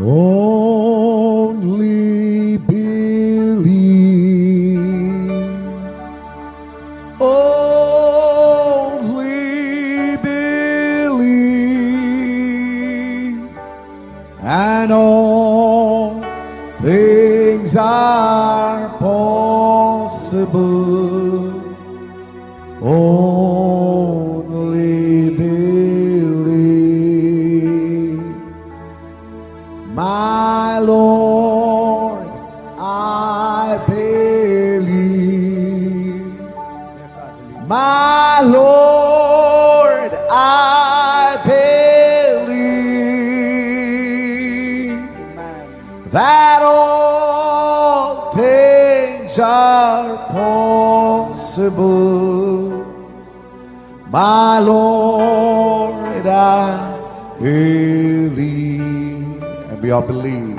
Only believe. Only believe. And all things are possible. Only believe. My Lord, I believe. Yes, I believe. My Lord, I believe Amen. that all things are possible. My Lord, I believe. And we all believe.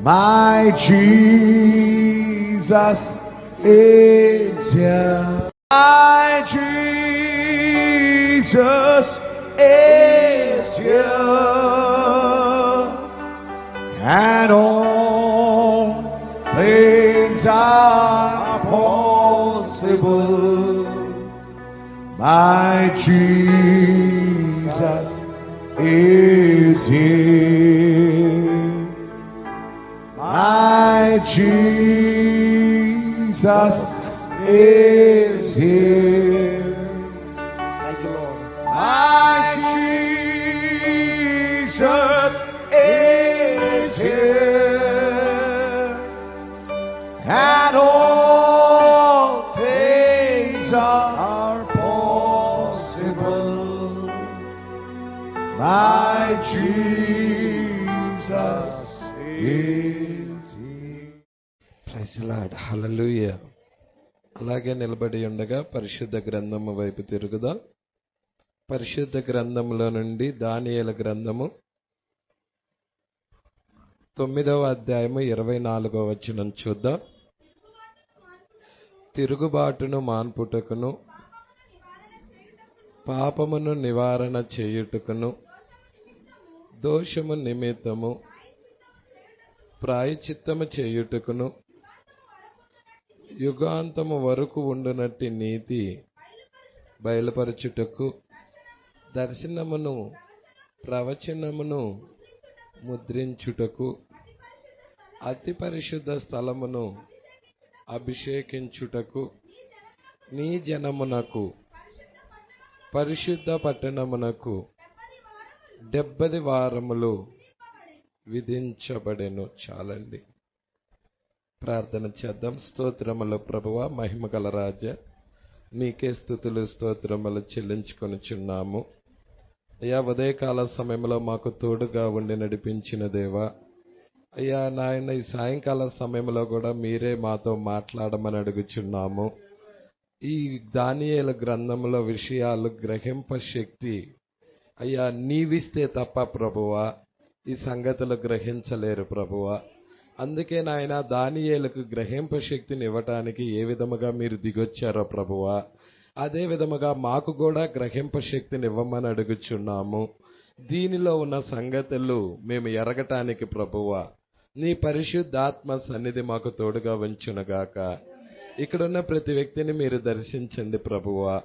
My Jesus is here. My Jesus is here. And all things are possible. My Jesus is here. My Jesus is here. Thank you, Lord. My Jesus is here. And all things are possible. My Jesus is here. Praise lord. Hallelujah. అలాగే నిలబడి ఉండగా పరిశుద్ధ గ్రంథము వైపు తిరుగుదాం. పరిశుద్ధ గ్రంథములో నుండి దానియేలు గ్రంథము 9వ అధ్యాయము 24వ వచనం చూద్దాం. తిరుగుబాటును మాన్పుటకును పాపమును నివారణ చేయుటకును దోషము నిమిత్తము ప్రాయశ్చిత్తము చేయుటకును యుగాంతము వరకు ఉండునట్టి నీతి బయలుపరచుటకు దర్శనమును ప్రవచనమును ముద్రించుటకు అతి పరిశుద్ధ స్థలమును అభిషేకించుటకు నీ జనమునకు పరిశుద్ధ పట్టణమునకు 70 వారములు విధించబడెను. చాలండి. ప్రార్థన చేద్దాం. స్తోత్రములు ప్రభువా, మహిమగల రాజా, మీకే స్తుతులు స్తోత్రములు చెల్లించుకొనుచున్నాము. అయ్యా, ఉదయకాల సమయంలో మాకు తోడుగా ఉండి నడిపించిన దేవా, అయ్యా నాయన, ఈ సాయంకాల సమయంలో కూడా మీరే మాతో మాట్లాడమని అడుగుచున్నాము. ఈ దానియేలు గ్రంథంలో విషయాలు గ్రహింప శక్తి అయ్యా నీవిస్తే తప్ప ప్రభువా ఈ సంగతులు గ్రహించలేరు ప్రభువా. అందుకే నాయన దానియేలుకు గ్రహింప శక్తిని ఇవ్వటానికి ఏ విధముగా మీరు దిగొచ్చారో ప్రభువా, అదే విధముగా మాకు కూడా గ్రహింప శక్తిని ఇవ్వమని అడుగుచున్నాము. దీనిలో ఉన్న సంగతులు మేము ఎరగటానికి ప్రభువా నీ పరిశుద్ధాత్మ సన్నిధి మాకు తోడుగా ఉంచునుగాక. ఇక్కడున్న ప్రతి వ్యక్తిని మీరు దర్శించండి ప్రభువా.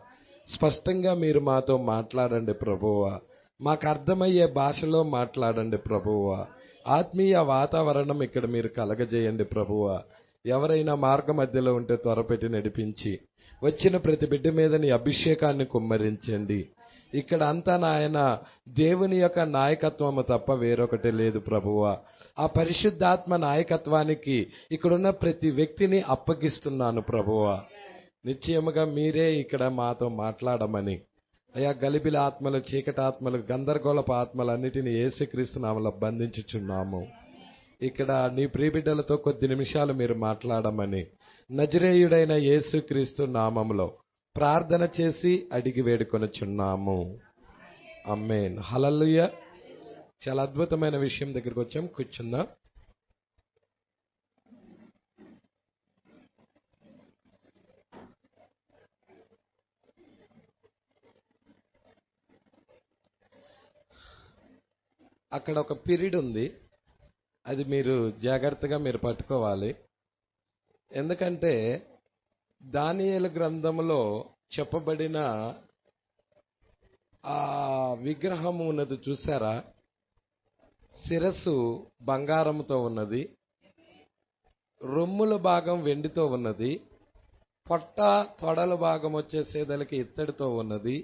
స్పష్టంగా మీరు మాతో మాట్లాడండి ప్రభువా. మాకు అర్థమయ్యే భాషలో మాట్లాడండి ప్రభువా. ఆత్మీయ వాతావరణం ఇక్కడ మీరు కలగజేయండి ప్రభువా. ఎవరైనా మార్గ మధ్యలో ఉంటే త్వరపెట్టి నడిపించి వచ్చిన ప్రతి బిడ్డ మీద నీ అభిషేకాన్ని కుమ్మరించండి. ఇక్కడ అంతా నాయన దేవుని యొక్క నాయకత్వము తప్ప వేరొకటి లేదు ప్రభువా. ఆ పరిశుద్ధాత్మ నాయకత్వానికి ఇక్కడున్న ప్రతి వ్యక్తిని అప్పగిస్తున్నాను ప్రభువా. నిశ్చయముగా మీరే ఇక్కడ మాతో మాట్లాడమని అయ్యా, గలిబిల ఆత్మలు, చీకటాత్మలు, గందరగోళపు ఆత్మలన్నిటినీ యేసుక్రీస్తు నామములో బంధించుచున్నాము. ఇక్కడ నీ ప్రియబిడ్డలతో కొద్ది నిమిషాలు మీరు మాట్లాడమని నజరేయుడైన యేసుక్రీస్తు నామములో ప్రార్థన చేసి అడిగి వేడుకొనుచున్నాము. ఆమేన్. హల్లెలూయా. చాలా అద్భుతమైన విషయం దగ్గరికి వచ్చాం. కూర్చుందాం. అక్కడ ఒక పీరియడ్ ఉంది. అది మీరు జాగ్రత్తగా మీరు పట్టుకోవాలి. ఎందుకంటే దానియేలు గ్రంథములో చెప్పబడిన ఆ విగ్రహము ఉన్నది చూసారా? శిరస్సు బంగారముతో ఉన్నది, రొమ్ముల భాగం వెండితో ఉన్నది, పొట్ట తొడల భాగం వచ్చేసేదలకి ఇత్తడితో ఉన్నది,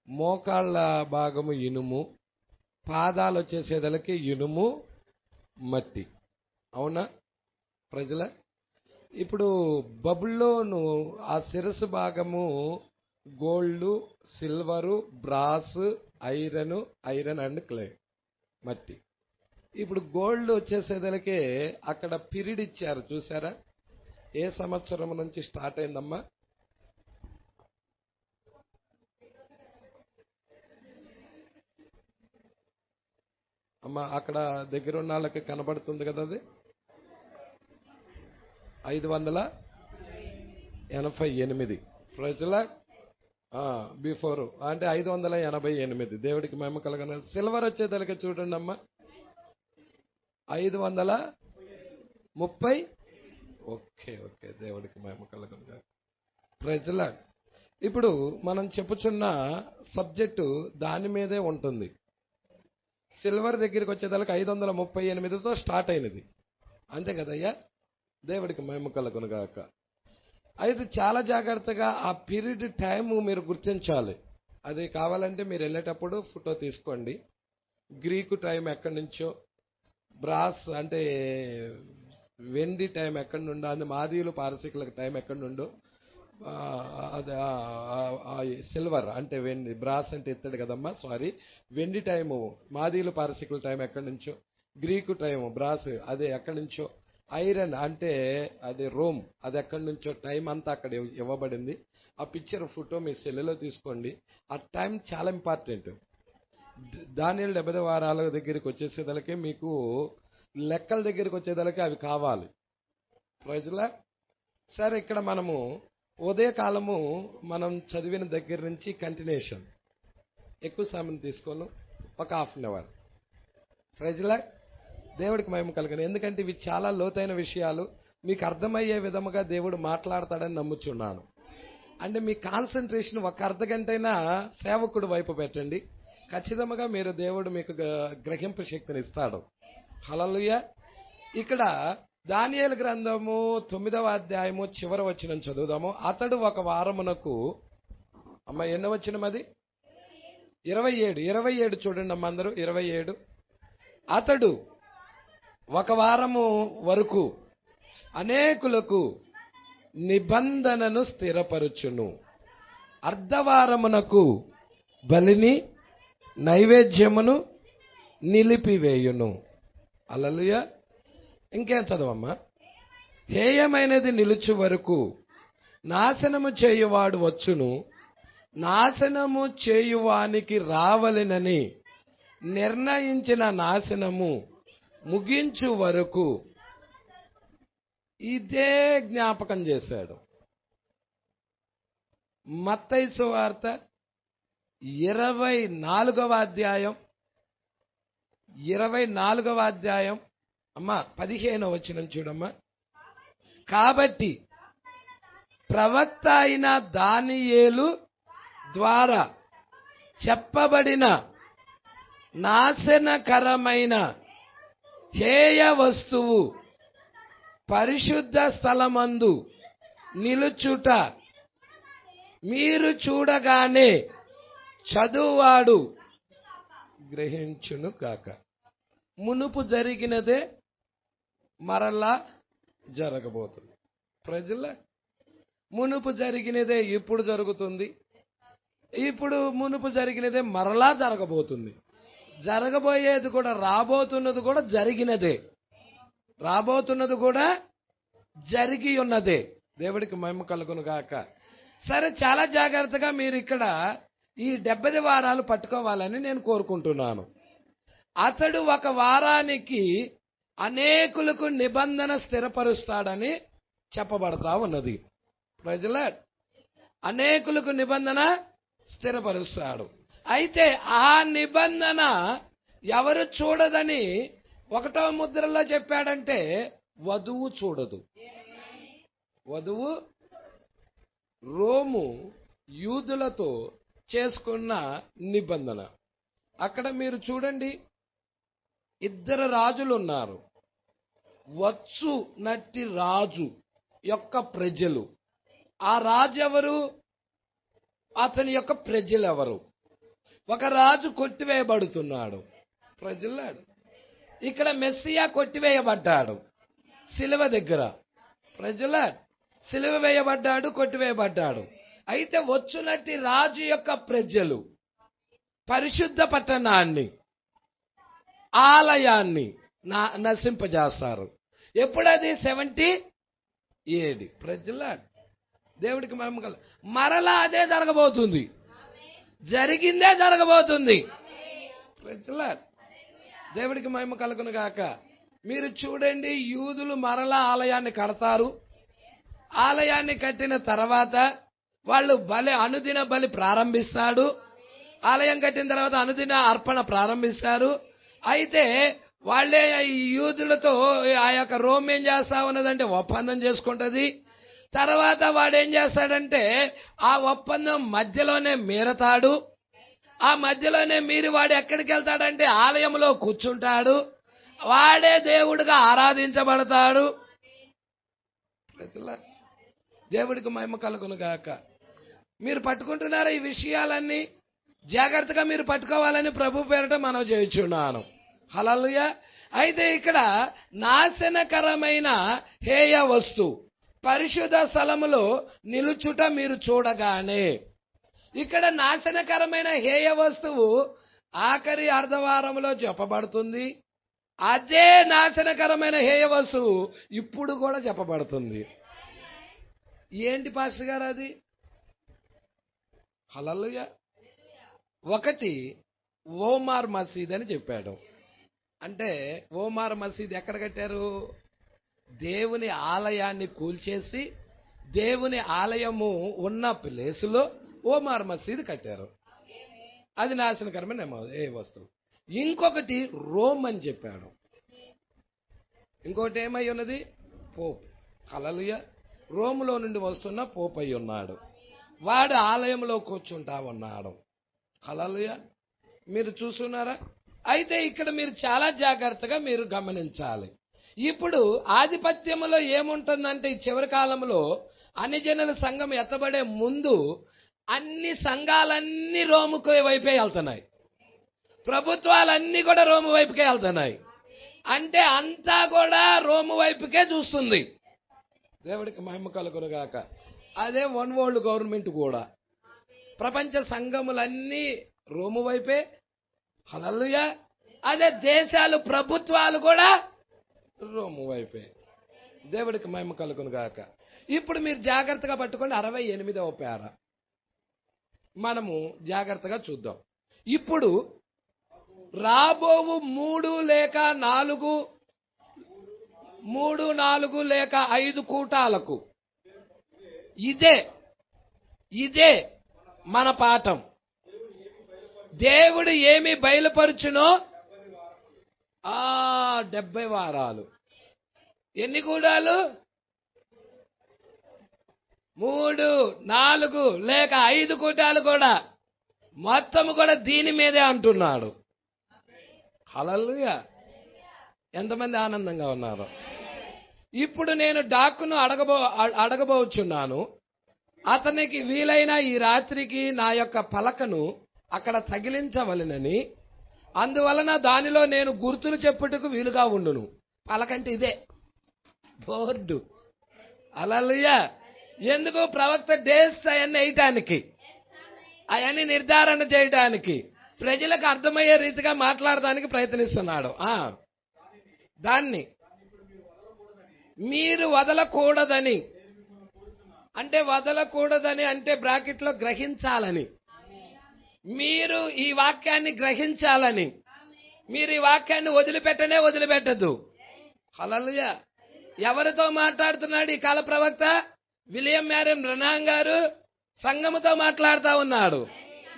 మోకాళ్ళ భాగము ఇనుము, పాదాలు వచ్చేసేదలకి ఇనుము మట్టి. అవునా ప్రజల? ఇప్పుడు బబుల్లోను ఆ శిరస్సు భాగము gold, silver, brass, iron and clay, మట్టి. ఇప్పుడు గోల్డ్ వచ్చేసేదలకే అక్కడ పీరియడ్ ఇచ్చారు చూసారా? ఏ సంవత్సరం నుంచి స్టార్ట్ అయిందమ్మా? అమ్మా అక్కడ దగ్గర ఉన్న వాళ్ళకి కనబడుతుంది కదా, అది 588 ప్రజల బిఫోర్ అంటే 588. దేవుడికి మహిమ కలగన. సిల్వర్ వచ్చేదలకి చూడండి అమ్మా 530. ఓకే ఓకే, దేవుడికి మహిమ కలగన ప్రజల. ఇప్పుడు మనం చెప్పుచున్న సబ్జెక్టు దాని మీదే ఉంటుంది. సిల్వర్ దగ్గరికి వచ్చేదానికి 538తో స్టార్ట్ అయినది, అంతే కదయ్యా? దేవుడికి మహిమ కలుగును గాక. అయితే చాలా జాగ్రత్తగా ఆ పీరియడ్ టైము మీరు గుర్తించాలి. అది కావాలంటే మీరు వెళ్ళేటప్పుడు ఫోటో తీసుకోండి. గ్రీకు టైం ఎక్కడి నుంచో, బ్రాస్ అంటే వెండి టైం ఎక్కడి నుండో, అది మాదీయులు పారసీకులకు టైం ఎక్కడి నుండో, అది సిల్వర్ అంటే వెండి, బ్రాస్ అంటే ఇత్తడి కదమ్మా, సారీ, వెండి టైము మాదీయులు పారసీకుల టైం ఎక్కడి నుంచో, గ్రీకు టైము బ్రాస్ అది ఎక్కడి నుంచో, ఐరన్ అంటే అది రోమ్, అది ఎక్కడి నుంచో టైం అంతా అక్కడ ఇవ్వబడింది. ఆ పిక్చర్ ఫోటో మీ సెల్లులో తీసుకోండి. ఆ టైం చాలా ఇంపార్టెంట్. దానియేలు 70 వారాల దగ్గరికి వచ్చేసేదలకి మీకు లెక్కల దగ్గరికి వచ్చేదలకి అవి కావాలి ప్రజల. సరే, ఇక్కడ మనము ఉదయకాలము మనం చదివిన దగ్గర నుంచి కంటిన్యూషన్, ఎక్కువ సమయం తీసుకోను, ఒక ½ అవర్ ప్రజల. దేవుడికి మహిమ కలుగను. ఎందుకంటే ఇవి చాలా లోతైన విషయాలు, మీకు అర్థమయ్యే విధముగా దేవుడు మాట్లాడతాడని నమ్ముచున్నాను. అంటే మీ కాన్సన్ట్రేషన్ ఒక అర్ధగంటైనా సేవకుడు వైపు పెట్టండి, ఖచ్చితంగా మీరు దేవుడు మీకు గ్రహింపు శక్తిని ఇస్తాడు. హల్లెలూయా. ఇక్కడ దానియేలు గ్రంథము 9వ అధ్యాయము చివరి వచనం చదువుదాము. అతడు ఒక వారమునకు, అమ్మ ఎన్న వచనం అది? 27 చూడండి అమ్మ అందరూ. 27. అతడు ఒక వారము వరకు అనేకులకు నిబంధనను స్థిరపరచును, అర్ధవారమునకు బలిని నైవేద్యమును నిలిపివేయును. హల్లెలూయా. ఇంకేం చదవమ్మా? హేయమైనది నిలుచు వరకు నాశనము చేయువాడు వచ్చును, నాశనము చేయువానికి రావలెనని నిర్ణయించిన నాశనము ముగించు వరకు. ఇదే జ్ఞాపకం చేశాడు. మత్తయి సువార్త 24వ అధ్యాయం, 24వ అధ్యాయం అమ్మా 15వ వచనం చూడమ్మా. కాబట్టి ప్రవక్త అయిన దానియేలు ద్వారా చెప్పబడిన నాశనకరమైన హేయ వస్తువు పరిశుద్ధ స్థలమందు నిలుచుట మీరు చూడగానే చదువువాడు గ్రహించును కాక. మునుపు జరిగినదే మరలా జరగబోతుంది ప్రజల. మునుపు జరిగినదే ఇప్పుడు జరుగుతుంది, ఇప్పుడు మునుపు జరిగినదే మరలా జరగబోతుంది. జరగబోయేది కూడా, రాబోతున్నది కూడా జరిగినదే, రాబోతున్నది కూడా జరిగి ఉన్నదే. దేవుడికి మహిమ కలుగును గాక. సరే, చాలా జాగ్రత్తగా మీరు ఇక్కడ ఈ 70 వారాలు పట్టుకోవాలని నేను కోరుకుంటున్నాను. అతడు ఒక వారానికి అనేకులకు నిబంధన స్థిరపరుస్తాడని చెప్పబడతా ఉన్నది ప్రజల. అనేకులకు నిబంధన స్థిరపరుస్తాడు. అయితే ఆ నిబంధన ఎవరు చూడదని ఒకటవ ముద్రలో చెప్పాడంటే వధువు చూడదు. వధువు రోము యూదులతో చేసుకున్న నిబంధన. అక్కడ మీరు చూడండి, ఇద్దరు రాజులు ఉన్నారు. వచ్చు నట్టి రాజు యొక్క ప్రజలు. ఆ రాజు ఎవరు? అతని యొక్క ప్రజలు ఎవరు? ఒక రాజు కొట్టివేయబడుతున్నాడు, ప్రజలాడు. ఇక్కడ మెస్సియా కొట్టివేయబడ్డాడు సిలువ దగ్గర, ప్రజలాడు. సిలువ వేయబడ్డాడు, కొట్టివేయబడ్డాడు. అయితే వచ్చునట్టి రాజు యొక్క ప్రజలు పరిశుద్ధ పట్టణాన్ని, ఆలయాన్ని నశింపజేస్తారు. ఎప్పుడది? 70 ప్రజలాడు. దేవుడికి మహిమ కల. మరలా అదే జరగబోతుంది, జరిగిందే జరగబోతుంది. ప్రజలాడు, దేవుడికి మహిమ కలుగును గాక. మీరు చూడండి, యూదులు మరలా ఆలయాన్ని కడతారు. ఆలయాన్ని కట్టిన తర్వాత వాళ్ళు అనుదిన బలి ప్రారంభిస్తాడు. ఆలయం కట్టిన తర్వాత అనుదిన అర్పణ ప్రారంభిస్తారు. అయితే వాళ్ళే ఈ యూదులతో ఆ యొక్క రోమ్ ఏం చేస్తా ఉన్నదంటే ఒప్పందం చేసుకుంటది. తర్వాత వాడు ఏం చేస్తాడంటే ఆ ఒప్పందం మధ్యలోనే మీరతాడు. ఆ మధ్యలోనే మీరి వాడు ఎక్కడికి వెళ్తాడంటే ఆలయంలో కూర్చుంటాడు. వాడే దేవుడిగా ఆరాధించబడతాడు. దేవుడికి మహిమ కలుగును గాక. మీరు పట్టుకుంటున్నారా ఈ విషయాలన్నీ? జాగ్రత్తగా మీరు పట్టుకోవాలని ప్రభు పేరట మనం చేయుచున్నాను. హల్లెలూయా. అయితే ఇక్కడ నాశనకరమైన హేయ వస్తువు పరిశుద్ధ స్థలములో నిలుచుట మీరు చూడగానే, ఇక్కడ నాశనకరమైన హేయ వస్తువు ఆఖరి అర్ధవారంలో చెప్పబడుతుంది. అదే నాశనకరమైన హేయ వస్తువు ఇప్పుడు కూడా చెప్పబడుతుంది. ఏంటి పాస్టర్ గారు అది? హల్లెలూయా. ఒకటి ఓమార్ మసీద్ అని చెప్పాడు. అంటే ఓమార్ మసీద్ ఎక్కడ కట్టారు? దేవుని ఆలయాన్ని కూల్చేసి దేవుని ఆలయము ఉన్న ప్లేసులో ఓమార్ మసీద్ కట్టారు. అది నాశనకరమైన ఏ వస్తువు. ఇంకొకటి రోమ్ అని చెప్పాడు. ఇంకోటి ఏమై ఉన్నది? పోప్. హల్లెలూయా. రోములో నుండి వస్తున్న పోప్ అయి ఉన్నాడు. వాడు ఆలయంలో కూర్చుంటా ఉన్నాడు. హల్లెలూయా. మీరు చూస్తున్నారా? అయితే ఇక్కడ మీరు చాలా జాగ్రత్తగా మీరు గమనించాలి. ఇప్పుడు ఆధిపత్యంలో ఏముంటుందంటే ఈ చివరి కాలంలో అన్ని జనుల సంఘం ఎత్తబడే ముందు అన్ని సంఘాలన్నీ రోముకు వైపే వెళ్తున్నాయి. ప్రభుత్వాలన్నీ కూడా రోము వైపుకే వెళ్తున్నాయి. అంటే అంతా కూడా రోము వైపుకే చూస్తుంది. దేవుడికి మహిమ కలుగును గాక. అదే వన్ వరల్డ్ గవర్నమెంట్ కూడా. ప్రపంచ సంఘములన్నీ రోము వైపే. హల్లెలూయా. అదే దేశాలు ప్రభుత్వాలు కూడా రోము వైపే. దేవుడికి మహిమ కలుగును గాక. ఇప్పుడు మీరు జాగ్రత్తగా పట్టుకోండి. 68వ పేర మనము జాగ్రత్తగా చూద్దాం. ఇప్పుడు రాబోవు 3 లేక 5 కూటాలకు ఇదే మన పాఠం. దేవుడు ఏమి బయలుపరుచునో 70 వారాలు. ఎన్ని కూడాలు? 3, 4 లేక 5 కూటాలు కూడా మొత్తం కూడా దీని మీదే అంటున్నాడు. హల్లెలూయా. ఎంతమంది ఆనందంగా ఉన్నారు? ఇప్పుడు నేను డాక్కును అడగబోచున్నాను. అతనికి వీలైన ఈ రాత్రికి నా యొక్క పలకను అక్కడ తగిలించవలెనని, అందువలన దానిలో నేను గుర్తులు చెప్పుటకు వీలుగా ఉండును. పలకంటే ఇదే, బోర్డు. హల్లెలూయా. ఎందుకు? ప్రవక్త డేస్ అవన్నీ వేయటానికి, అవన్నీ నిర్ధారణ చేయడానికి, ప్రజలకు అర్థమయ్యే రీతిగా మాట్లాడడానికి ప్రయత్నిస్తున్నాడు. దాన్ని మీరు వదలకూడదని అంటే బ్రాకెట్లో గ్రహించాలని, మీరు ఈ వాక్యాన్ని గ్రహించాలని, మీరు ఈ వాక్యాన్ని వదిలిపెట్టద్దు. హల్లెలూయా. ఎవరితో మాట్లాడుతున్నాడు ఈ కాల ప్రవక్త? విలియం మ్యారియం బ్రనహాం గారు సంఘముతో మాట్లాడుతూ ఉన్నాడు.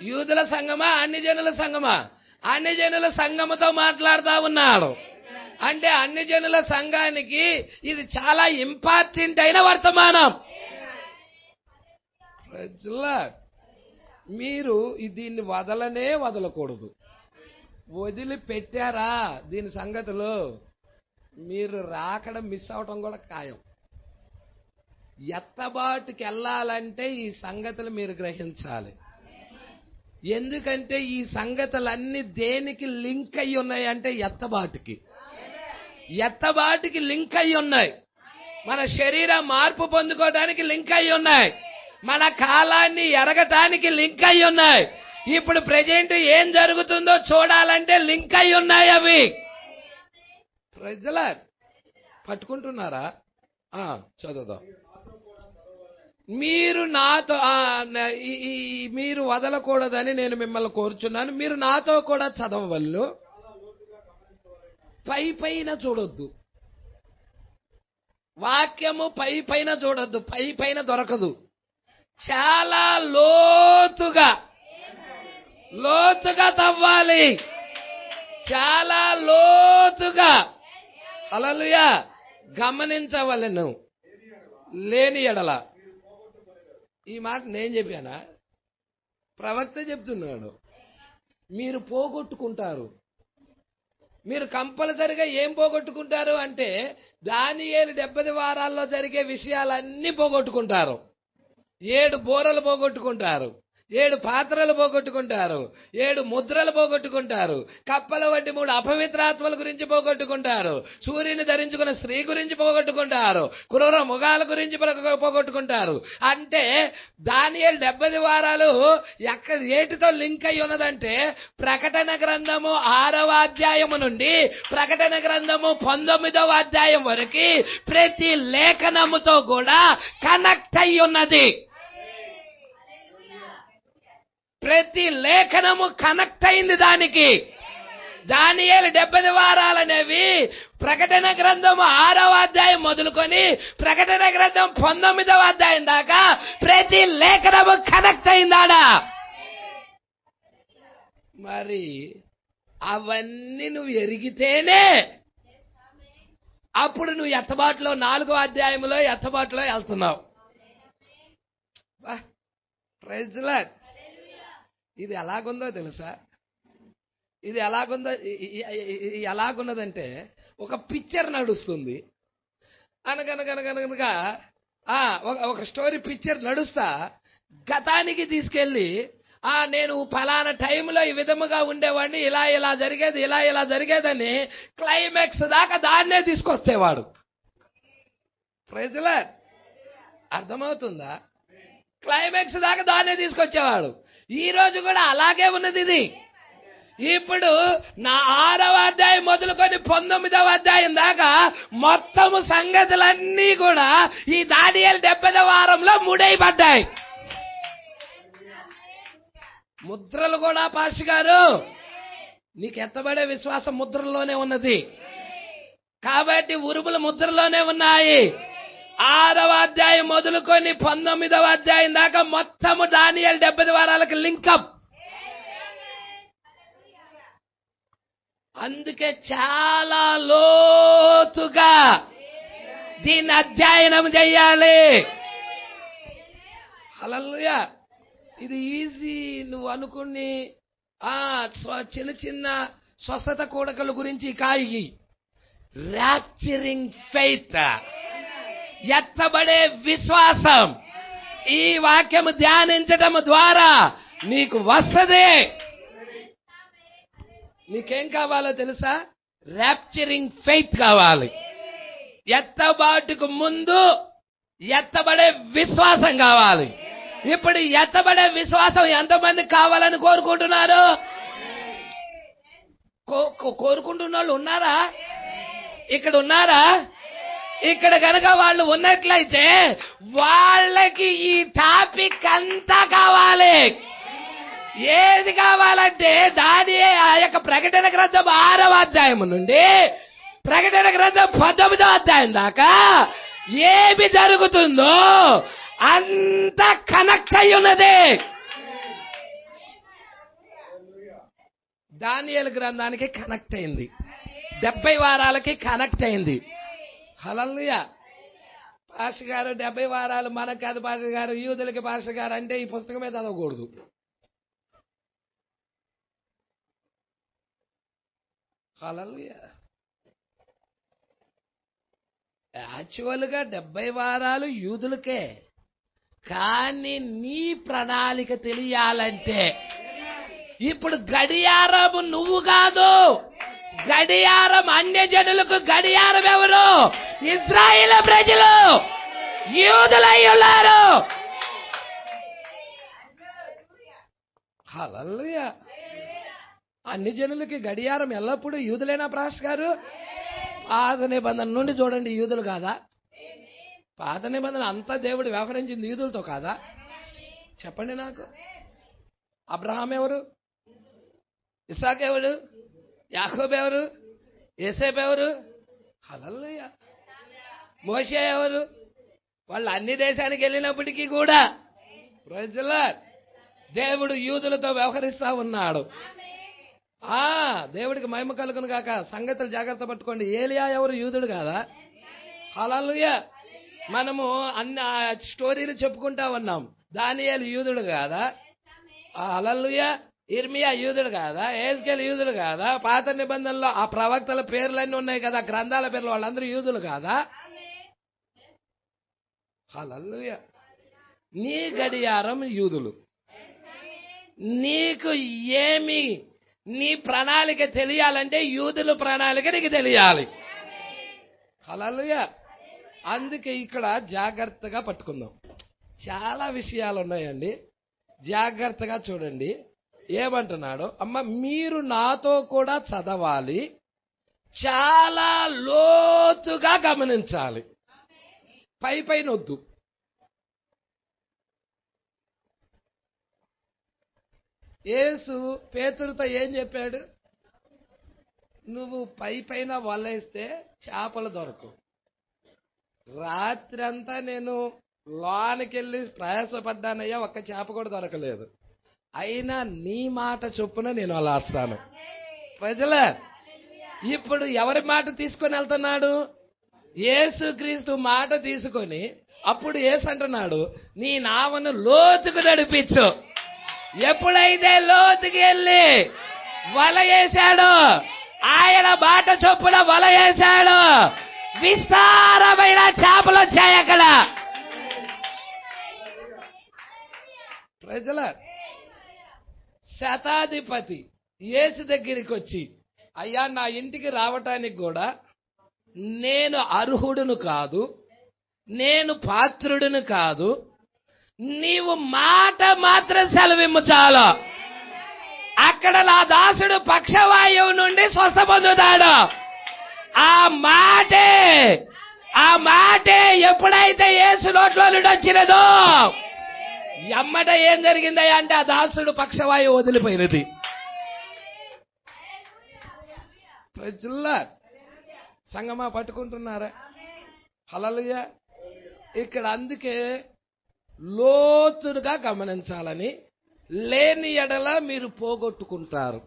యూదుల సంఘమా, అన్ని జనుల సంఘమా? అన్ని జనుల సంఘముతో మాట్లాడుతూ ఉన్నాడు. అంటే అన్ని జనుల సంఘానికి ఇది చాలా ఇంపార్టెంట్ అయిన వర్తమానం. మీరు దీన్ని వదలనే వదలకూడదు. వదిలిపెట్టారా దీని సంగతులు, మీరు రాకడం మిస్ అవటం కూడా ఖాయం. ఎత్తబాటుకి వెళ్ళాలంటే ఈ సంగతులు మీరు గ్రహించాలి. ఎందుకంటే ఈ సంగతులన్నీ దేనికి లింక్ అయి ఉన్నాయి అంటే ఎత్తబాటుకి లింక్ అయి ఉన్నాయి. మన శరీర మార్పు పొందుకోవడానికి లింక్ అయి ఉన్నాయి. మన కాలాన్ని ఎరగటానికి లింక్ అయి ఉన్నాయి. ఇప్పుడు ప్రెజెంట్ ఏం జరుగుతుందో చూడాలంటే లింక్ అయి ఉన్నాయి. అవి ప్రజల పట్టుకుంటున్నారా? చదువుదాం. మీరు నాతో మీరు వదలకూడదని నేను మిమ్మల్ని కోరుచున్నాను. మీరు నాతో కూడా చదవవల్లు. పైన చూడొద్దు. వాక్యము పైన చూడొద్దు. పైన దొరకదు. చాలా లోతుగా తవ్వాలి. చాలా లోతుగా హల్లెలూయా గమనించవలెను. లేని ఎడల, ఈ మాట నేను చెప్పానా? ప్రవక్త చెప్తున్నాడు. మీరు పోగొట్టుకుంటారు. మీరు కంపల్సరిగా ఏం పోగొట్టుకుంటారు అంటే దానియేలు 70 వారాల్లో జరిగే విషయాలన్నీ పోగొట్టుకుంటారు. 7 బోరలు పోగొట్టుకుంటారు, 7 పాత్రలు పోగొట్టుకుంటారు, 7 ముద్రలు పోగొట్టుకుంటారు, కప్పల వంటి 3 అపవిత్రాత్మల గురించి పోగొట్టుకుంటారు, సూర్యుని ధరించుకున్న స్త్రీ గురించి పోగొట్టుకుంటారు, క్రూర మృగాల గురించి పోగొట్టుకుంటారు. అంటే దానియేలు 70 వారాలు ఏటితో లింక్ అయి ఉన్నదంటే ప్రకటన గ్రంథము 6వ అధ్యాయము నుండి ప్రకటన గ్రంథము 19వ అధ్యాయం వరకు ప్రతి లేఖనముతో కూడా కనెక్ట్ అయి ఉన్నది. ప్రతి లేఖనము కనెక్ట్ అయింది దానికి. దానియేలు 70 వారాలనేవి ప్రకటన గ్రంథం 6వ అధ్యాయం మొదలుకొని ప్రకటన గ్రంథం 19వ అధ్యాయం దాకా ప్రతి లేఖనము కనెక్ట్ అయిందాడా? మరి అవన్నీ నువ్వు ఎరిగితేనే అప్పుడు నువ్వు ఎత్తబాటులో 4వ అధ్యాయంలో ఎత్తబాటులో వెళ్తున్నావు. Praise the Lord. ఇది ఎలాగుందో తెలుసా? ఇది ఎలాగున్నదంటే ఒక పిక్చర్ నడుస్తుంది. అనగనగా ఒక స్టోరీ పిక్చర్ నడుస్తా గతానికి తీసుకెళ్ళి నేను ఫలానా టైంలో ఈ విధముగా ఉండేవాడిని, ఇలా జరిగేదని క్లైమాక్స్ దాకా దాన్నే తీసుకొస్తేవాడు. Praise the lord. అర్థమవుతుందా? క్లైమాక్స్ దాకా దాన్నే తీసుకొచ్చేవాడు. ఈ రోజు కూడా అలాగే ఉన్నది. ఇది ఇప్పుడు నా 6వ అధ్యాయం మొదలుకొని 19వ అధ్యాయం దాకా మొత్తము సంగతులన్నీ కూడా ఈ దానియేలు 70వ వారంలో ముడైపడ్డాయి. ముద్రలు కూడా పాస్టర్ గారు నీకు ఎత్తబడే విశ్వాసం ముద్రలోనే ఉన్నది కాబట్టి ఉరుముల ముద్రలోనే ఉన్నాయి. 6వ అధ్యాయం మొదలుకొని 19వ అధ్యాయం దాకా మొత్తము దానియేలు 70 వారాలకు లింకప్. అందుకే చాలా లోతుగా దీన్ని అధ్యయనం చెయ్యాలి. హల్లెలూయా. ఇది ఈజీ నువ్వు అనుకుని చిన్న స్వస్థత కూడకల గురించి కాయి. ర్యాప్చరింగ్ ఫెయిత్, ఎత్తబడే విశ్వాసం ఈ వాక్యము ధ్యానించటం ద్వారా నీకు వస్తది. నీకేం కావాలో తెలుసా? ర్యాప్చరింగ్ ఫెయిత్ కావాలి. ఎత్తబాటుకు ముందు ఎత్తబడే విశ్వాసం కావాలి. ఇప్పుడు ఎత్తబడే విశ్వాసం ఎంతమంది కావాలని కోరుకుంటున్నారు? కోరుకుంటున్న వాళ్ళు ఉన్నారా? ఇక్కడ ఉన్నారా? ఇక్కడ కనుక వాళ్ళు ఉన్నట్లయితే వాళ్ళకి ఈ టాపిక్ అంతా కావాలి. ఏది కావాలంటే దాని ఆ యొక్క ప్రకటన గ్రంథం 6వ అధ్యాయం నుండి ప్రకటన గ్రంథం 19వ అధ్యాయం దాకా ఏమి జరుగుతుందో అంత కనెక్ట్ అయి ఉన్నది. దానియేలు గ్రంథానికి కనెక్ట్ అయింది. 70 వారాలకి కనెక్ట్ అయింది. హల్లెలూయా. పాస్టర్ గారు 70 వారాలు మనకు కాదు పాస్టర్ గారు, యూదులకి పాస్టర్ గారు అంటే ఈ పుస్తకమే చదవకూడదు. హల్లెలూయా. యాక్చువల్గా 70 వారాలు యూదులకే, కానీ నీ ప్రణాళిక తెలియాలంటే ఇప్పుడు గడియారం నువ్వు కాదు, గడియారం అన్యజనులకు గడియారం ఎవరు? ఇశ్రాయేలు ప్రజలు, యూదులై ఉన్నారు. హల్లెలూయా. అన్ని జనులకి గడియారం ఎల్లప్పుడూ యూదులేనా పాస్టర్ గారు? పాత నిబంధన నుండి చూడండి, యూదులు కాదా? పాత నిబంధన అంతా దేవుడు వ్యవహరించింది యూదులతో కాదా? చెప్పండి నాకు. అబ్రహాం ఎవరు? ఇస్సాకు ఎవరు? యాకోబు ఎవరు? యోసేపు ఎవరు? హల్లెలూయా. మోషే ఎవరు? వాళ్ళు అన్ని దేశానికి వెళ్ళినప్పటికీ కూడా ప్రైజ్ ది లార్డ్, దేవుడు యూదులతో వ్యవహరిస్తా ఉన్నాడు. దేవుడికి మహిమ కలుగును గాక. సంగతులు జాగ్రత్త పట్టుకోండి. ఏలియా ఎవరు? యూదుడు కాదా? హల్లెలూయా. మనము అన్ని స్టోరీలు చెప్పుకుంటా ఉన్నాం. దానియేలు యూదుడు కాదా? హల్లెలూయా. ఇర్మియా యూదుడు కాదా? ఎహెజ్కేలు యూదుడు కాదా? పాత నిబంధనలో ఆ ప్రవక్తల పేర్లన్నీ ఉన్నాయి కదా, గ్రంథాల పేర్లు, వాళ్ళందరూ యూదులు కాదా? హల్లెలూయా. నీ గడియారం యూదులు. నీకు ఏమి నీ ప్రణాళిక తెలియాలంటే యూదుల ప్రణాళిక నీకు తెలియాలి. హల్లెలూయా. అందుకే ఇక్కడ జాగ్రత్తగా పట్టుకుందాం. చాలా విషయాలు ఉన్నాయండి, జాగ్రత్తగా చూడండి. ఏమంటున్నాడు? అమ్మ, మీరు నాతో కూడా చదవాలి, చాలా లోతుగా గమనించాలి. పైన వద్దు. యేసు పేతురుతో ఏం చెప్పాడు? నువ్వు పైన వలేస్తే చేపలు దొరకవు. రాత్రి అంతా నేను లోనికి ప్రయాసపడ్డానయ్యా, ఒక్క చేప కూడా దొరకలేదు. అయినా నీ మాట చొప్పున నేను వలేస్తాను. ప్రజలే, ఇప్పుడు ఎవరి మాట తీసుకొని వెళ్తున్నాడు? యేసుక్రీస్తు మాట తీసుకొని. అప్పుడు యేసు అంటున్నాడు, నీ నావను లోతుకు నడిపించు. ఎప్పుడైతే లోతుకి వెళ్ళి వల వేశాడు, ఆయన మాట చొప్పున వల వేశాడు, విస్తారమైన చేపలు వచ్చాయి అక్కడ. ప్రజల శతాధిపతి యేసు దగ్గరికి వచ్చి, అయ్యా, నా ఇంటికి రావటానికి కూడా నేను అర్హుడును కాదు, నేను పాత్రుడును కాదు, నీవు మాట మాత్రం సెలవిమ్ము చాలు. అక్కడ నా దాసుడు పక్షవాయువు నుండి స్వస్థ పొందుతాడు. ఆ మాటే ఎప్పుడైతే యేసు నోట్లో నుండి వచ్చినదో ఎమ్మట ఏం జరిగిందయ్యా అంటే ఆ దాసుడు పక్షవాయువు వదిలిపోయినది. ప్రజల్లా సంగమా పట్టుకుంటున్నారా? హల్లెలూయా. ఇక్కడ అందుకే లోతుగా గమనించాలని, లేని ఎడల మీరు పోగొట్టుకుంటారు.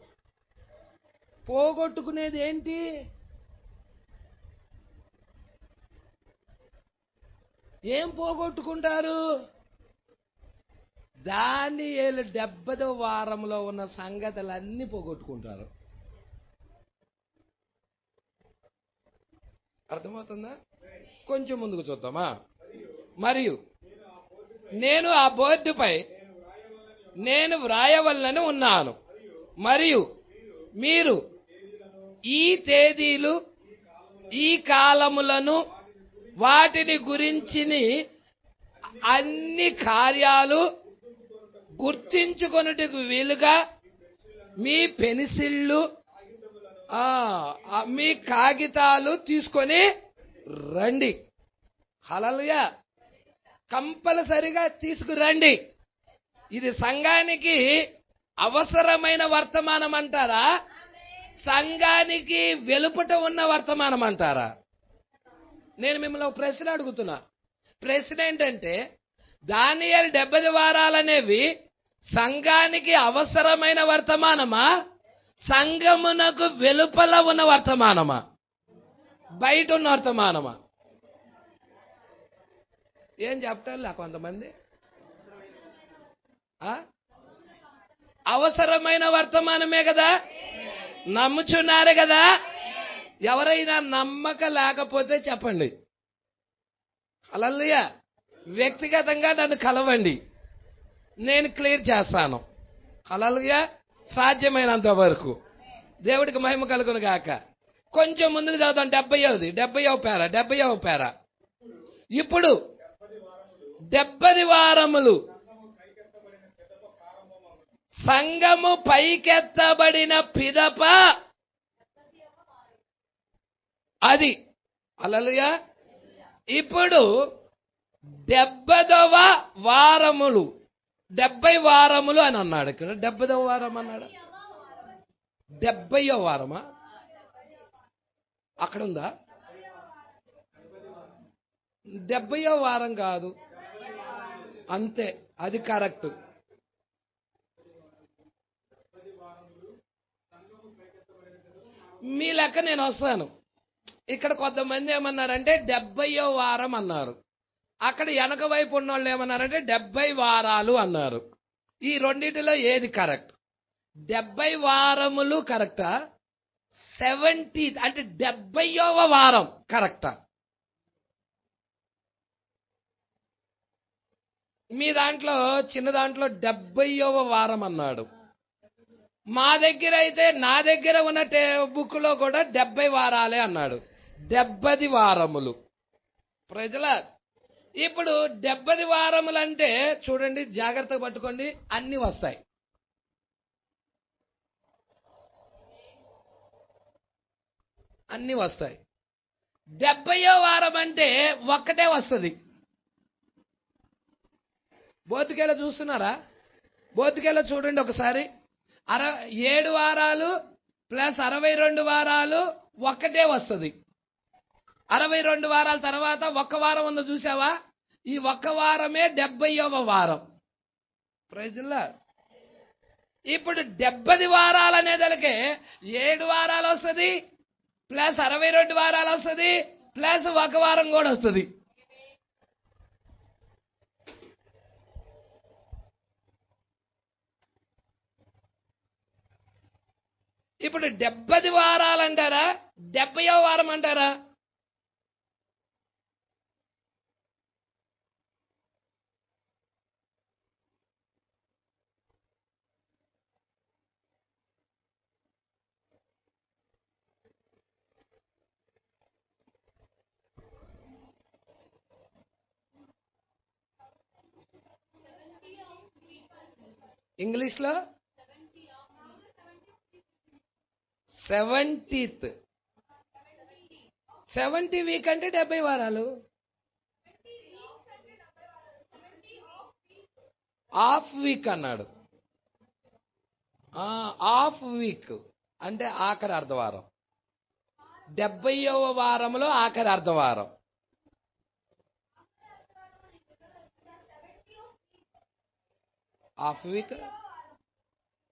పోగొట్టుకునేది ఏంటి? ఏం పోగొట్టుకుంటారు? దానియేలు 70వ వారంలో ఉన్న సంగతులన్నీ పోగొట్టుకుంటారు. అర్థమవుతుందా? కొంచెం ముందుకు చూద్దామా? మరియు నేను ఆ బోర్డుపై నేను వ్రాయవలనని ఉన్నాను, మరియు మీరు ఈ తేదీలు, ఈ కాలములను, వాటిని గురించిన అన్ని కార్యాలు గుర్తించుకొనుటకు వీలుగా మీ పెన్సిళ్ళు, మీ కాగితాలు తీసుకొని రండి. హల్లెలూయా. కంపల్సరిగా తీసుకురండి. ఇది సంఘానికి అవసరమైన వర్తమానం అంటారా? సంఘానికి వెలుపట ఉన్న వర్తమానం అంటారా? నేను మిమ్మల్ని ఒక ప్రశ్న అడుగుతున్నా. ప్రశ్న ఏంటంటే, దానియేలు 70 వారాలనేవి సంఘానికి అవసరమైన వర్తమానమా, సంఘమునకు వెలుపల ఉన్న వర్తమానమా, బయట ఉన్న వర్తమానమా? ఏం చెప్తారులే కొంతమంది. అవసరమైన వర్తమానమే కదా, నమ్ముచున్నారు కదా. ఎవరైనా నమ్మక లేకపోతే చెప్పండి. హల్లెలూయా. వ్యక్తిగతంగా నన్ను కలవండి, నేను క్లియర్ చేస్తాను. హల్లెలూయా. సాధ్యమైనంత వరకు దేవుడికి మహిమ కలుగును గాక. కొంచెం ముందుకు చదువుతాం. 70వ పేర. ఇప్పుడు 70 వారములు సంఘము పైకెత్తబడిన పిదప అది. హల్లెలూయా. ఇప్పుడు 70వ వారములు, 70 వారములు అని అన్నాడు. ఇక్కడ 70వ వారం అన్నాడు. 70వ వారమా? అక్కడ ఉందా? 70వ వారం కాదు, అంతే, అది కరెక్ట్. మీ లెక్క నేను వస్తాను. ఇక్కడ కొంతమంది ఏమన్నారంటే 70వ వారం అన్నారు. అక్కడ వెనక వైపు ఉన్న వాళ్ళు ఏమన్నారంటే 70 వారాలు అన్నారు. ఈ రెండింటిలో ఏది కరెక్ట్? 70 వారములు కరెక్టా, 70 అంటే 70వ వారం కరెక్టా? మీ దాంట్లో చిన్న దాంట్లో 70వ వారం అన్నాడు. మా దగ్గర అయితే, నా దగ్గర ఉన్న బుక్ లో కూడా 70 వారాలే అన్నాడు. 70 వారములు. ప్రజల ఇప్పుడు 70 వారములు అంటే చూడండి, జాగ్రత్తగా పట్టుకోండి, అన్ని వస్తాయి. అన్ని వస్తాయి. 70వ వారం అంటే ఒక్కటే వస్తుంది. బోధికేలో చూస్తున్నారా? బోధికేలో చూడండి ఒకసారి. 7 వారాలు ప్లస్ 62 వారాలు ఒక్కటే వస్తుంది. 62 వారాల తర్వాత ఒక్క వారం ఉందో చూసావా? ఈ ఒక్క వారమే 70వ వారం. ప్రజలా ఇప్పుడు 70 వారాలు అనేదానికి 7 వారాలు వస్తుంది, ప్లస్ 62 వారాలు వస్తుంది, ప్లస్ ఒక వారం కూడా వస్తుంది. ఇప్పుడు 70 వారాలు అంటారా, 70వ వారం అంటారా? ఇంగ్లీష్లో 70th. 70 వీక్ అంటే 70 వారాలు. హాఫ్ వీక్ అన్నాడు. హాఫ్ వీక్ అంటే ఆఖరి అర్ధవారం. 70వ వారంలో ఆఖరి అర్ధవారం. Half week,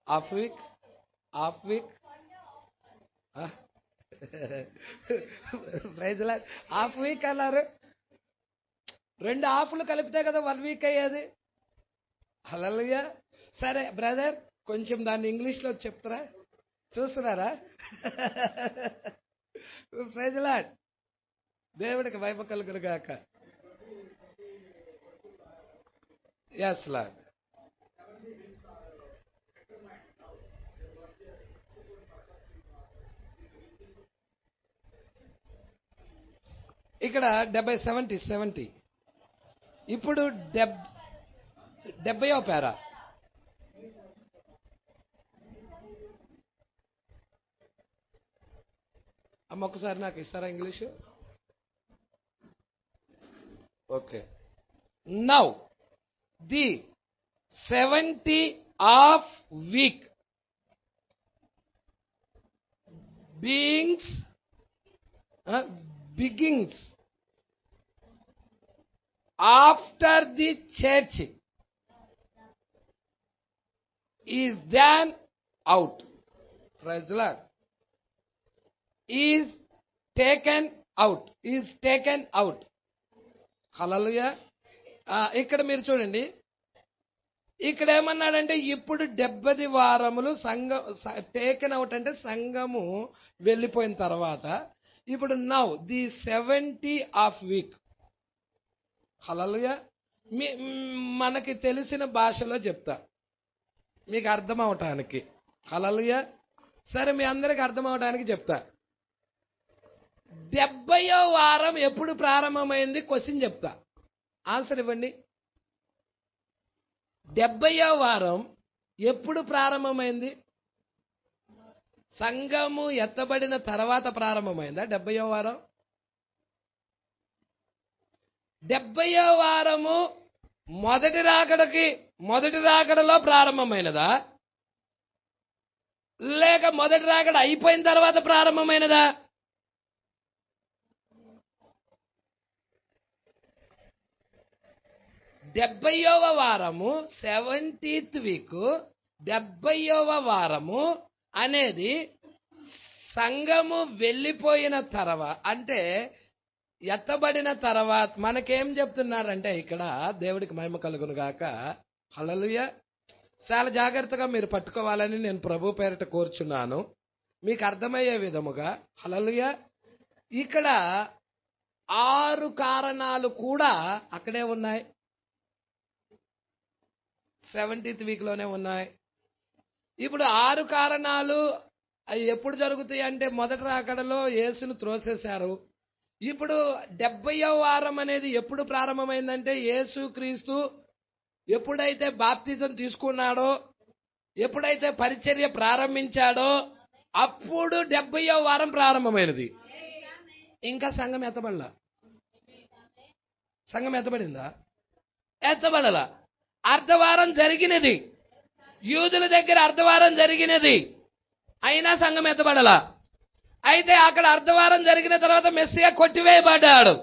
half week, half week. Half week అన్నారు. 2 హాఫ్లు కలిపితే కదా 1 వీక్ అయ్యేది. హల్లెలూయా. సరే బ్రదర్, కొంచెం దాన్ని ఇంగ్లీష్లో చెప్తారా? చూస్తున్నారా? Praise lord. దేవుడికి మహిమ కలుగును గాక. Yes lord. ఇక్కడ 70. ఇప్పుడు 70వ పేర. అమ్మ ఒకసారి నాకు ఇస్తారా English? Okay. Now the 70 half week begins after the church is then out. Praise the lord. Is taken out. Hallelujah. ఇక్కడ మీరు చూడండి, ఇక్కడ ఏమన్నాడంటే ఇప్పుడు 70 వారములు టేకెన్ అవుట్ అంటే సంఘము వెళ్ళిపోయిన తర్వాత, ఇప్పుడు నౌ ది 70 ఆఫ్ వీక్. హల్లెలూయా. మనకి తెలిసిన భాషలో చెప్తా మీకు అర్థం అవటానికి. హల్లెలూయా. సరే, మీ అందరికి అర్థం అవడానికి చెప్తా. 70వ వారం ఎప్పుడు ప్రారంభమైంది? క్వశ్చన్ చెప్తా, ఆన్సర్ ఇవ్వండి. 70వ వారం ఎప్పుడు ప్రారంభమైంది? సంఘము ఎత్తబడిన తర్వాత ప్రారంభమైందా 70వ వారం? 70వ వారము మొదటి రాకడలో ప్రారంభమైనదా, లేక మొదటి రాకడ అయిపోయిన తర్వాత ప్రారంభమైనదా? డెబ్బైవ వారము 70th వీక్, 70వ వారము అనేది సంఘము వెళ్ళిపోయిన తర్వాత, అంటే ఎత్తబడిన తర్వాత. మనకేం చెప్తున్నారంటే ఇక్కడ, దేవుడికి మహిమ కలుగును గాక. హల్లెలూయా. చాలా జాగ్రత్తగా మీరు పట్టుకోవాలని నేను ప్రభు పేరిట కోరుచున్నాను, మీకు అర్థమయ్యే విధముగా. హల్లెలూయా. ఇక్కడ 6 కారణాలు కూడా అక్కడే ఉన్నాయి, 70th వీక్ లోనే ఉన్నాయి. ఇప్పుడు 6 కారణాలు అవి ఎప్పుడు జరుగుతాయి అంటే, మొదటి రాకడలో యేసును త్రోసేశారు. ఇప్పుడు 70వ వారం అనేది ఎప్పుడు ప్రారంభమైందంటే, యేసు క్రీస్తు ఎప్పుడైతే బాప్తిజం తీసుకున్నాడో, ఎప్పుడైతే పరిచర్య ప్రారంభించాడో, అప్పుడు 70వ వారం ప్రారంభమైనది. ఇంకా సంఘం ఎత్తబడలా. సంఘం ఎత్తబడిందా? ఎత్తబడలా. అర్ధవారం జరిగినది, యూదుల దగ్గర అర్ధవారం జరిగినది, అయినా సంఘం ఎత్తబడలా. అయితే అక్కడ అర్ధవారం జరిగిన తర్వాత మెస్సియా కొట్టివేయబడ్డాడు.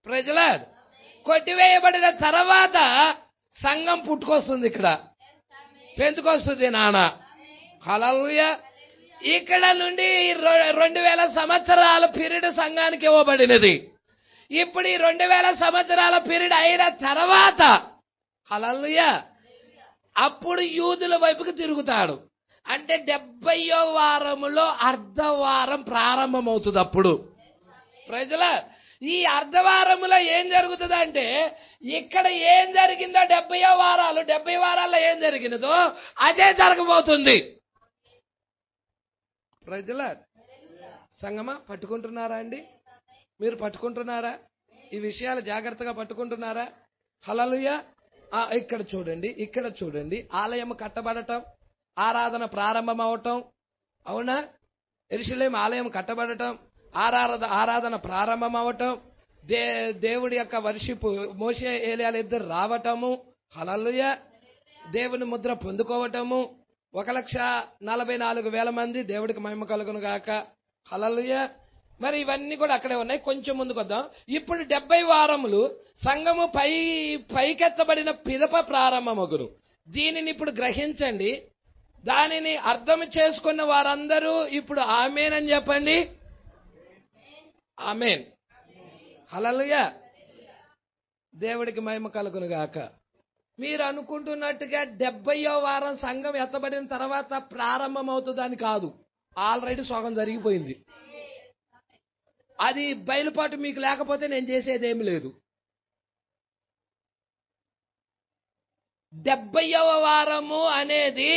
Praise the lord. కొట్టివేయబడిన తర్వాత సంఘం పుట్టుకొస్తుంది. ఇక్కడ పెంతుకొస్తుంది నాన్న. హల్లెలూయా. ఇక్కడ నుండి 2000 సంవత్సరాల పీరియడ్ సంఘానికి ఇవ్వబడినది. ఇప్పుడు ఈ 2000 సంవత్సరాల పీరియడ్ అయిన తర్వాత, హల్లెలూయా, అప్పుడు యూదుల వైపుకి తిరుగుతాడు. అంటే 70వ వారములో అర్ధవారం ప్రారంభమవుతుంది. అప్పుడు ప్రైజ్ ది లార్డ్. ఈ అర్ధవారములో ఏం జరుగుతుంది అంటే, ఇక్కడ ఏం జరిగిందో 70 వారాల్లో ఏం జరిగినదో అదే జరగబోతుంది. Praise the Lord. సంగమా పట్టుకుంటున్నారా అండి? మీరు పట్టుకుంటున్నారా? ఈ విషయాలు జాగ్రత్తగా పట్టుకుంటున్నారా? హల్లెలూయా. ఇక్కడ చూడండి, ఆలయం కట్టబడటం, ఆరాధన ప్రారంభం అవటం. అవునా? యెరూషలేము ఆలయం కట్టబడటం, ఆరాధన ప్రారంభం అవటం, దేవుడి యొక్క వర్షిప్, మోషే ఏలియాలు ఇద్దరు రావటము. హల్లెలూయా. దేవుని ముద్ర పొందుకోవటము, 1,44,000 మంది. దేవుడికి మహిమ కలుగును గాక. హల్లెలూయా. మరి ఇవన్నీ కూడా అక్కడే ఉన్నాయి. కొంచెం ముందుకు వద్దాం. ఇప్పుడు 70 వారములు సంఘము పైకెత్తబడిన పిదప ప్రారంభమగును. దీనిని ఇప్పుడు గ్రహించండి. దానిని అర్థం చేసుకున్న వారందరూ ఇప్పుడు ఆమేన్ అని చెప్పండి. ఆమేన్. హల్లెలూయా. దేవుడికి మహిమ కలుగును గాక. మీరు అనుకుంటున్నట్టుగా 70వ వారం సంఘం ఎత్తబడిన తర్వాత ప్రారంభం అవుతుందని కాదు. ఆల్రెడీ సగం జరిగిపోయింది. అది బయలుపాటు మీకు లేకపోతే నేను చేసేదేమి లేదు. 70వ వారము అనేది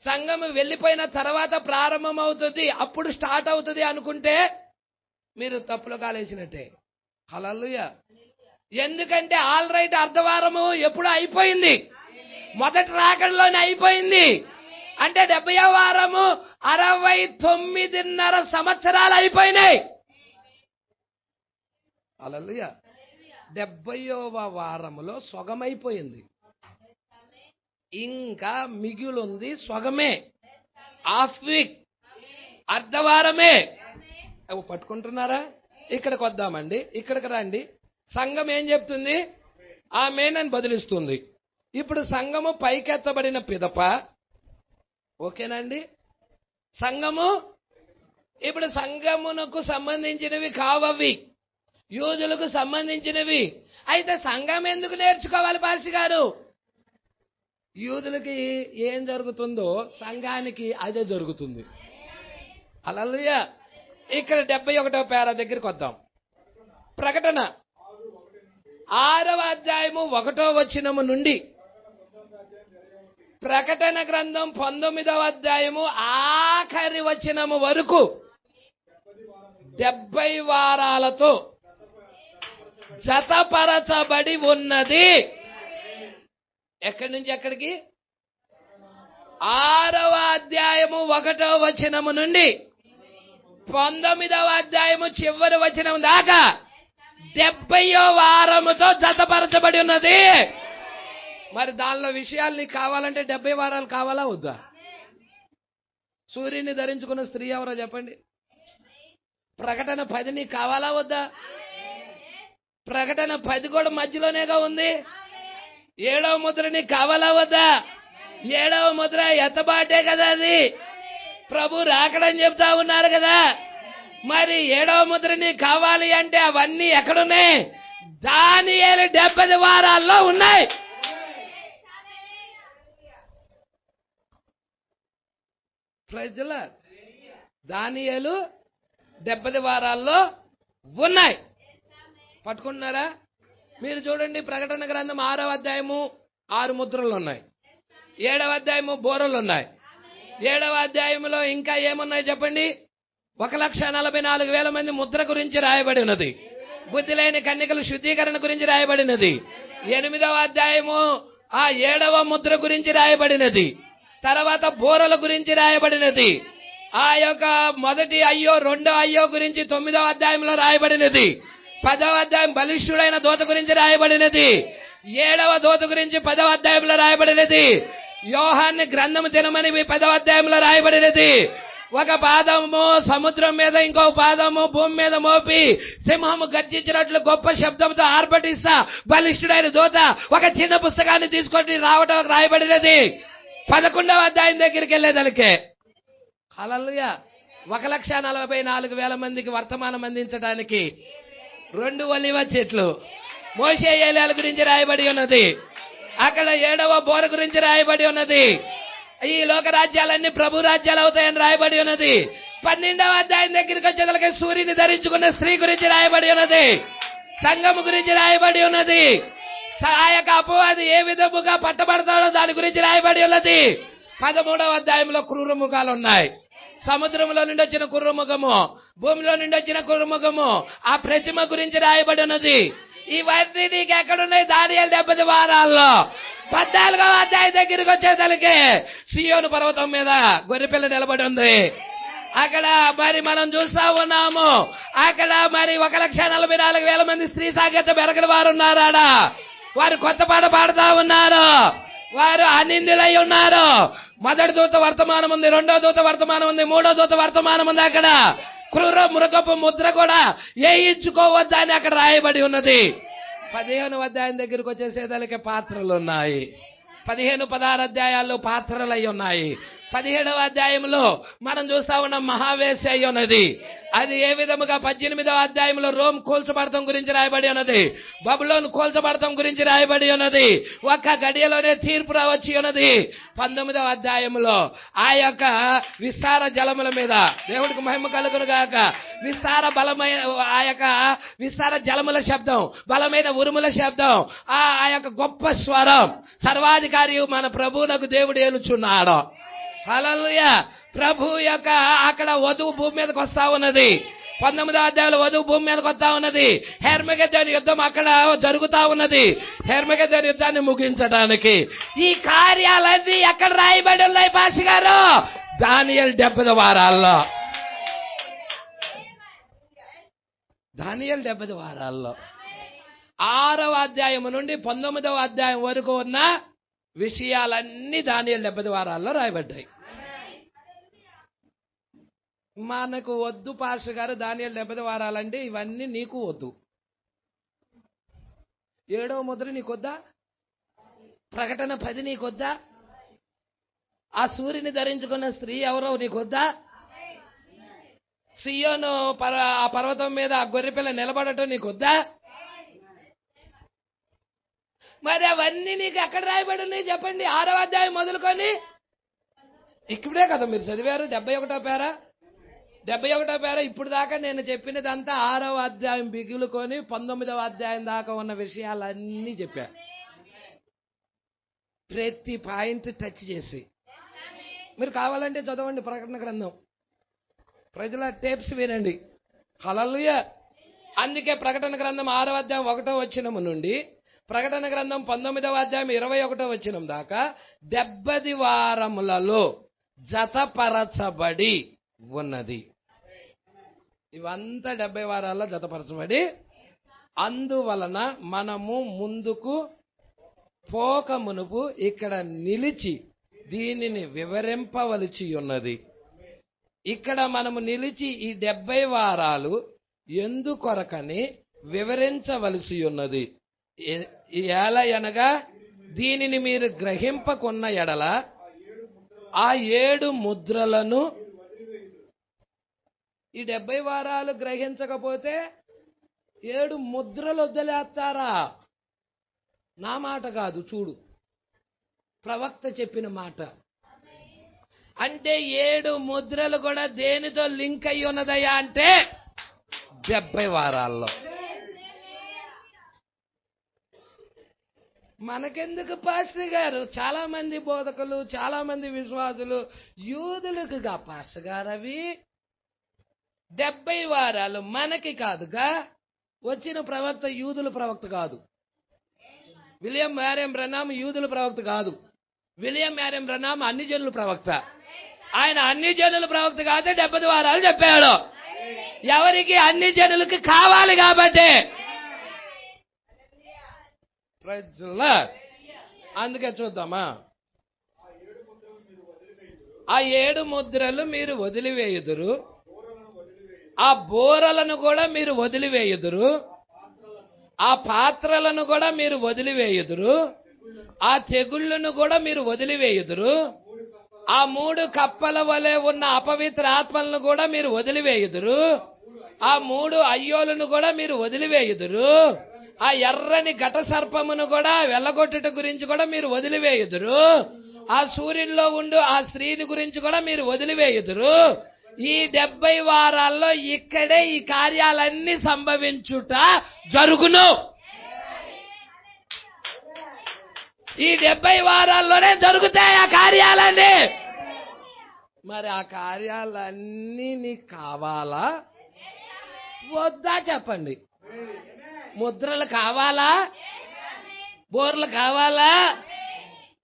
సంఘం వెళ్ళిపోయిన తర్వాత ప్రారంభం అవుతుంది, అప్పుడు స్టార్ట్ అవుతుంది అనుకుంటే మీరు తప్పులో కాలేసినట్టే. హల్లెలూయా. ఎందుకంటే ఆల్రెడీ అర్ధవారము ఎప్పుడు అయిపోయింది, మొదటి రాకడలోనే అయిపోయింది. అంటే 70వ వారము 69.5 సంవత్సరాలు అయిపోయినాయి. హల్లెలూయా. 70వ వారములో సగమైపోయింది, ఇంకా మిగిలింది సగమే, హాఫ్ వీక్, అర్ధవారమే. పట్టుకుంటున్నారా? ఇక్కడికి వద్దామండి, ఇక్కడికి రండి. సంఘం ఏం చెప్తుంది? ఆమేన్ అని బదులిస్తుంది. ఇప్పుడు సంఘము పైకెత్తబడిన పిదప, ఓకేనండి, సంఘము ఇప్పుడు సంఘమునకు సంబంధించినవి కావవి, యూదులకు సంబంధించినవి. అయితే సంఘం ఎందుకు నేర్చుకోవాలి పాస్టర్ గారు? యూదులకి ఏం జరుగుతుందో సంఘానికి అదే జరుగుతుంది. హల్లెలూయా. ఇక్కడ 71వ పేరా దగ్గరికి వద్దాం. ప్రకటన 6వ అధ్యాయము 1వ వచనము నుండి ప్రకటన గ్రంథం 19వ అధ్యాయము ఆఖరి వచనము వరకు 70 వారాలతో జతపరచబడి ఉన్నది. ఎక్కడి నుంచి ఎక్కడికి? 6వ అధ్యాయము 1వ వచనము నుండి 19వ అధ్యాయము చివరి వచనం దాకా 70వ వారముతో జతపరచబడి ఉన్నది. మరి దానిలో విషయాలు నీకు కావాలంటే 70 వారాలు కావాలా వద్దా? సూర్యుని ధరించుకున్న స్త్రీ ఎవరో చెప్పండి. ప్రకటన 10 నీకు కావాలా వద్దా? ప్రకటన 10 కూడా మధ్యలోనేగా ఉంది. 7వ ముద్ర నీకు కావాలా వద్దా? 7వ ముద్ర ఎత్తబాటే కదా, అది ప్రభు రాకడని చెప్తా ఉన్నారు కదా. మరి 7వ ముద్ర నీకు కావాలి అంటే అవన్నీ ఎక్కడున్నాయి? దానియేలు 70 వారాల్లో ఉన్నాయి. ప్రజల దానియేలు 70 వారాల్లో ఉన్నాయి. పట్టుకుంటున్నారా? మీరు చూడండి, ప్రకటన గ్రంథం 6వ అధ్యాయము 6 ముద్రలు ఉన్నాయి. 7వ అధ్యాయము బోరలు ఉన్నాయి. 7వ అధ్యాయంలో ఇంకా ఏమున్నాయి చెప్పండి? 1,44,000 మంది ముద్ర గురించి రాయబడి ఉన్నది. బుద్ధి లేని కన్యకల శుద్ధీకరణ గురించి రాయబడినది. 8వ అధ్యాయము ఆ 7వ ముద్ర గురించి రాయబడినది. తర్వాత బోరల గురించి రాయబడినది. ఆ యొక్క మొదటి అయ్యో, రెండో అయ్యో గురించి 9వ అధ్యాయంలో రాయబడినది. 10వ అధ్యాయం బలిష్ఠుడైన దూత గురించి రాయబడినది. 7వ దూత గురించి 10వ అధ్యాయంలో రాయబడినది. యోహాన్ని గ్రంథము తినమని 10వ అధ్యాయంలో రాయబడినది. ఒక పాదము సముద్రం మీద, ఇంకో పాదము భూమి మీద మోపి సింహము గర్జించినట్లు గొప్ప శబ్దంతో ఆర్భటిస్తా బలిష్ఠుడైన దూత ఒక చిన్న పుస్తకాన్ని తీసుకొని రావటం రాయబడినది. 11వ అధ్యాయం దగ్గరికి వెళ్ళేదానికే హల్లెలూయా 1,44,000 మందికి వర్తమానం అందించడానికి 2 ఒలీవ చెట్లు మోషే ఏలియాల గురించి రాయబడి ఉన్నది. అక్కడ 7వ బోర గురించి రాయబడి ఉన్నది. ఈ లోక రాజ్యాలన్నీ ప్రభు రాజ్యాలు అవుతాయని రాయబడి ఉన్నది. 12వ అధ్యాయం దగ్గరికి వచ్చేదలకి సూర్యుని ధరించుకున్న స్త్రీ గురించి రాయబడి ఉన్నది. సంఘము గురించి రాయబడి ఉన్నది. ఆ యొక్క అపవాది ఏ విధముగా పట్టబడతాడో దాని గురించి రాయబడి ఉన్నది. 13వ అధ్యాయంలో క్రూర ముఖాలు ఉన్నాయి. సముద్రంలో నుండి వచ్చిన కుర్రముఖము, భూమిలో నుండి వచ్చిన కుర్రముఖము, ఆ ప్రతిమ గురించి రాయబడి ఉన్నది. ఇవన్నీ నీకు ఎక్కడున్నాయి? దానియేలు 70 వారాల్లో. 14వ అధ్యాయం దగ్గరికి వచ్చేసరికి సియోను పర్వతం మీద గొర్రెపిల్ల నిలబడి ఉంది. అక్కడ మరి మనం చూస్తా ఉన్నాము. అక్కడ మరి 1,44,000 మంది స్త్రీ సాంగత్య బెరగల వారు ఉన్నారు. ఆడ వారు కొత్త పాట పాడుతా ఉన్నారు. వారు అనిందులై ఉన్నారు. మొదటి దూత వర్తమానం ఉంది, 2వ దూత వర్తమానం ఉంది, 3వ దూత వర్తమానం ఉంది. అక్కడ క్రూర మృగపు ముద్ర కూడా వేయించుకోవద్దని అక్కడ రాయబడి ఉన్నది. 15వ అధ్యాయం దగ్గరికి వచ్చేసేదానికి పాత్రలు ఉన్నాయి. 15, 16 అధ్యాయాల్లో పాత్రలు అయి ఉన్నాయి. 17వ అధ్యాయంలో మనం చూస్తా ఉన్న మహావేశ అయి ఉన్నది. అది ఏ విధముగా 18వ అధ్యాయంలో రోమ్ కూల్చబడటం గురించి రాయబడి ఉన్నది. బబులోను కూల్చబడటం గురించి రాయబడి ఉన్నది. ఒక్క గడియలోనే తీర్పు రావచ్చి ఉన్నది. 19వ అధ్యాయంలో ఆ యొక్క విస్తార జలముల మీద దేవుడికి మహిమ కలుగును గాక విస్తార బలమైన ఆ యొక్క విస్తార జలముల శబ్దం, బలమైన ఉరుముల శబ్దం, ఆ యొక్క గొప్ప స్వరం, సర్వాధికారి మన ప్రభువునకు దేవుడు ఏలుచున్నాడు. హల్లెలూయా. ప్రభు యొక్క అక్కడ వధువు భూమి మీదకి వస్తా ఉన్నది. 19వ అధ్యాయంలో వధువు భూమి మీదకి వస్తా ఉన్నది. హెర్మగెద్దోను యుద్ధం అక్కడ జరుగుతా ఉన్నది. హెర్మగెద్దోను యుద్ధాన్ని ముగించడానికి ఈ కార్యాలన్నీ ఎక్కడ రాయబడి ఉన్నాయి పాస్టర్ గారు? దానియేలు 70 వారాల్లో. దానియేలు 70 వారాల్లో 6వ అధ్యాయం నుండి 19వ అధ్యాయం వరకు ఉన్న విషయాలన్నీ దానియేలు 70 వారాల్లో రాయబడ్డాయి. మనకు వద్దు పాస్టర్ గారు దానియేలు 70 వారాలంటే ఇవన్నీ నీకు వద్దు. 7వ ముద్ర నీకొద్దా? ప్రకటన 10 నీకొద్దా? ఆ సూర్యుని ధరించుకున్న స్త్రీ ఎవరో నీకొద్దా? సియోను ఆ పర్వతం మీద ఆ గొర్రెపిల్ల నిలబడటం నీకొద్దా? మరి అవన్నీ నీకు ఎక్కడ రాయబడి ఉన్నాయి చెప్పండి? 6వ అధ్యాయం మొదలుకొని ఇక్కడే కదా మీరు చదివారు. 71వ పేర ఇప్పుడు దాకా నేను చెప్పినదంతా 6వ అధ్యాయం బిగులుకొని 19వ అధ్యాయం దాకా ఉన్న విషయాలన్నీ చెప్పా. ప్రతి పాయింట్ టచ్ చేసి మీరు కావాలంటే చదవండి ప్రకటన గ్రంథం. ప్రజల టేప్స్ వినండి. హల్లెలూయా. అందుకే ప్రకటన గ్రంథం 6వ అధ్యాయం 1వ వచనం నుండి ప్రకటన గ్రంథం 19వ అధ్యాయం 21వ వచనం దాకా 70 వారములలో జతపరచబడి ఉన్నది. ఇవంతా 70 వారాల్లో జతపరచబడి, అందువలన మనము ముందుకు పోక మునుపు ఇక్కడ నిలిచి దీనిని వివరింపవలసి ఉన్నది. ఇక్కడ మనము నిలిచి ఈ 70 వారాలు ఎందుకొరకని వివరించవలసి ఉన్నది. ఎలా అనగా దీనిని మీరు గ్రహింపకున్న ఎడల ఆ 7 ముద్రలను, ఈ 70 వారాలు గ్రహించకపోతే 7 ముద్రలు వదిలేస్తారా? నా మాట కాదు, చూడు ప్రవక్త చెప్పిన మాట. అంటే 7 ముద్రలు కూడా దేనితో లింక్ అయి ఉన్నదయ్యా అంటే 70 వారాల్లో. మనకెందుకు పాస్టర్ గారు? చాలా మంది బోధకులు, చాలా మంది విశ్వాసులు యూదులకుగా పాస్టర్ గారు అవి 70 వారాలు మనకి కాదుగా. వచ్చిన ప్రవక్త యూదుల ప్రవక్త కాదు. విలియం మ్యారియం బ్రనామ్ యూదుల ప్రవక్త కాదు. విలియం మ్యారియం బ్రనామ్ అన్ని జనుల ప్రవక్త. ఆయన అన్ని జనుల ప్రవక్త కాదు, 70 వారాలు చెప్పాడు. ఎవరికి? అన్ని జనులకి కావాలి కాబట్టి. అందుకే చూద్దామా. ఆ 7 ముద్రలు మీరు వదిలివేయుదురు, ఆ బోరలను కూడా మీరు వదిలివేయుదురు, ఆ పాత్రలను కూడా మీరు వదిలివేయుదురు, ఆ తెగుళ్ళను కూడా మీరు వదిలివేయుదురు, ఆ 3 కప్పల వలె ఉన్న అపవిత్ర ఆత్మలను కూడా మీరు వదిలివేయుదురు, ఆ 3 అయ్యోలను కూడా మీరు వదిలివేయుదురు, ఆ ఎర్రని ఘట సర్పమును కూడా వెళ్ళగొట్టుట గురించి కూడా మీరు వదిలివేయుదురు, ఆ సూర్యుల్లో ఉండు ఆ స్త్రీని గురించి కూడా మీరు వదిలివేయుదురు. ఈ 70 వారాల్లో ఇక్కడే ఈ కార్యాలన్నీ సంభవించుట జరుగును. ఈ 70 వారాల్లోనే జరుగుతాయి ఆ కార్యాలన్నీ. మరి ఆ కార్యాలన్నీ నీకు కావాలా వద్దా చెప్పండి? ముద్రలు కావాలా? బోర్లు కావాలా?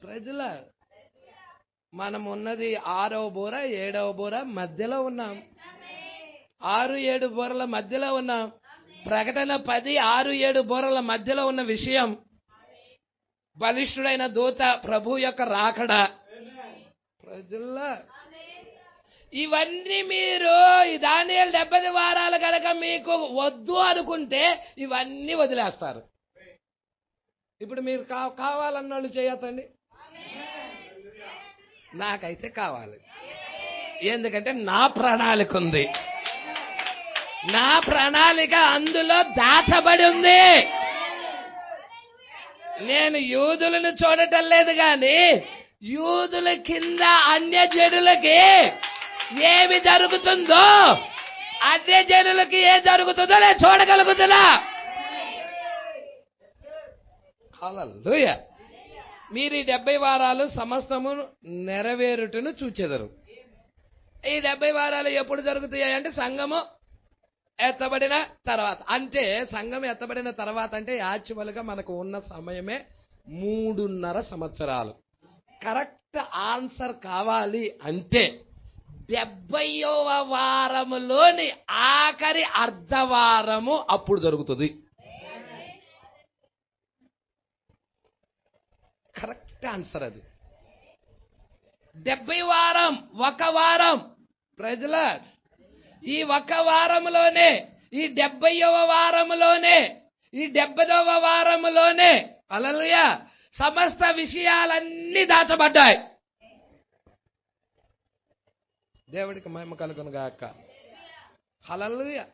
ప్రజల మనం ఉన్నది 6వ బోర 7వ బోర మధ్యలో ఉన్నాం. 6-7 బోరల మధ్యలో ఉన్నాం. ప్రకటన 10 6-7 బోరల మధ్యలో ఉన్న విషయం బలిష్ఠుడైన దూత ప్రభు యొక్క రాకడ. ప్రజల ఇవన్నీ మీరు ఈ దానియేలు 70 వారాలు కనుక మీకు వద్దు అనుకుంటే ఇవన్నీ వదిలేస్తారు. ఇప్పుడు మీరు కావాలన్న వాళ్ళు చేయతండి. నాకైతే కావాలి. ఎందుకంటే నా ప్రణాళిక ఉంది. నా ప్రణాళిక అందులో దాచబడి ఉంది. నేను యూదులను చూడటం లేదు కానీ యూదుల కింద అన్యజనులకి ఏమి జరుగుతుందో అన్యజనులకి ఏం జరుగుతుందో నేను చూడగలుగుతున్నా. హల్లెలూయా. మీరు ఈ 70 వారాలు సమస్తము నెరవేరుటను చూచెదరు. ఈ 70 వారాలు ఎప్పుడు జరుగుతాయి అంటే సంఘము ఎత్తబడిన తర్వాత. అంటే సంఘం ఎత్తబడిన తర్వాత అంటే యాక్చువల్ గా మనకు ఉన్న సమయమే 3.5 సంవత్సరాలు. కరెక్ట్ ఆన్సర్ కావాలి అంటే 70వ వారములోని ఆఖరి అర్ధవారము అప్పుడు జరుగుతుంది. కరెక్ట్ ఆన్సర్ అది. 70 వారం, ఒక వారం. ప్రజల ఈ ఒక వారములోనే, ఈ 70వ వారములోనే, ఈ 70వ వారములోనే హల్లెలూయా సమస్త విషయాలన్నీ దాచబడ్డాయి. దేవుడికి మహిమ కలుగును గాక. హల్లెలూయా.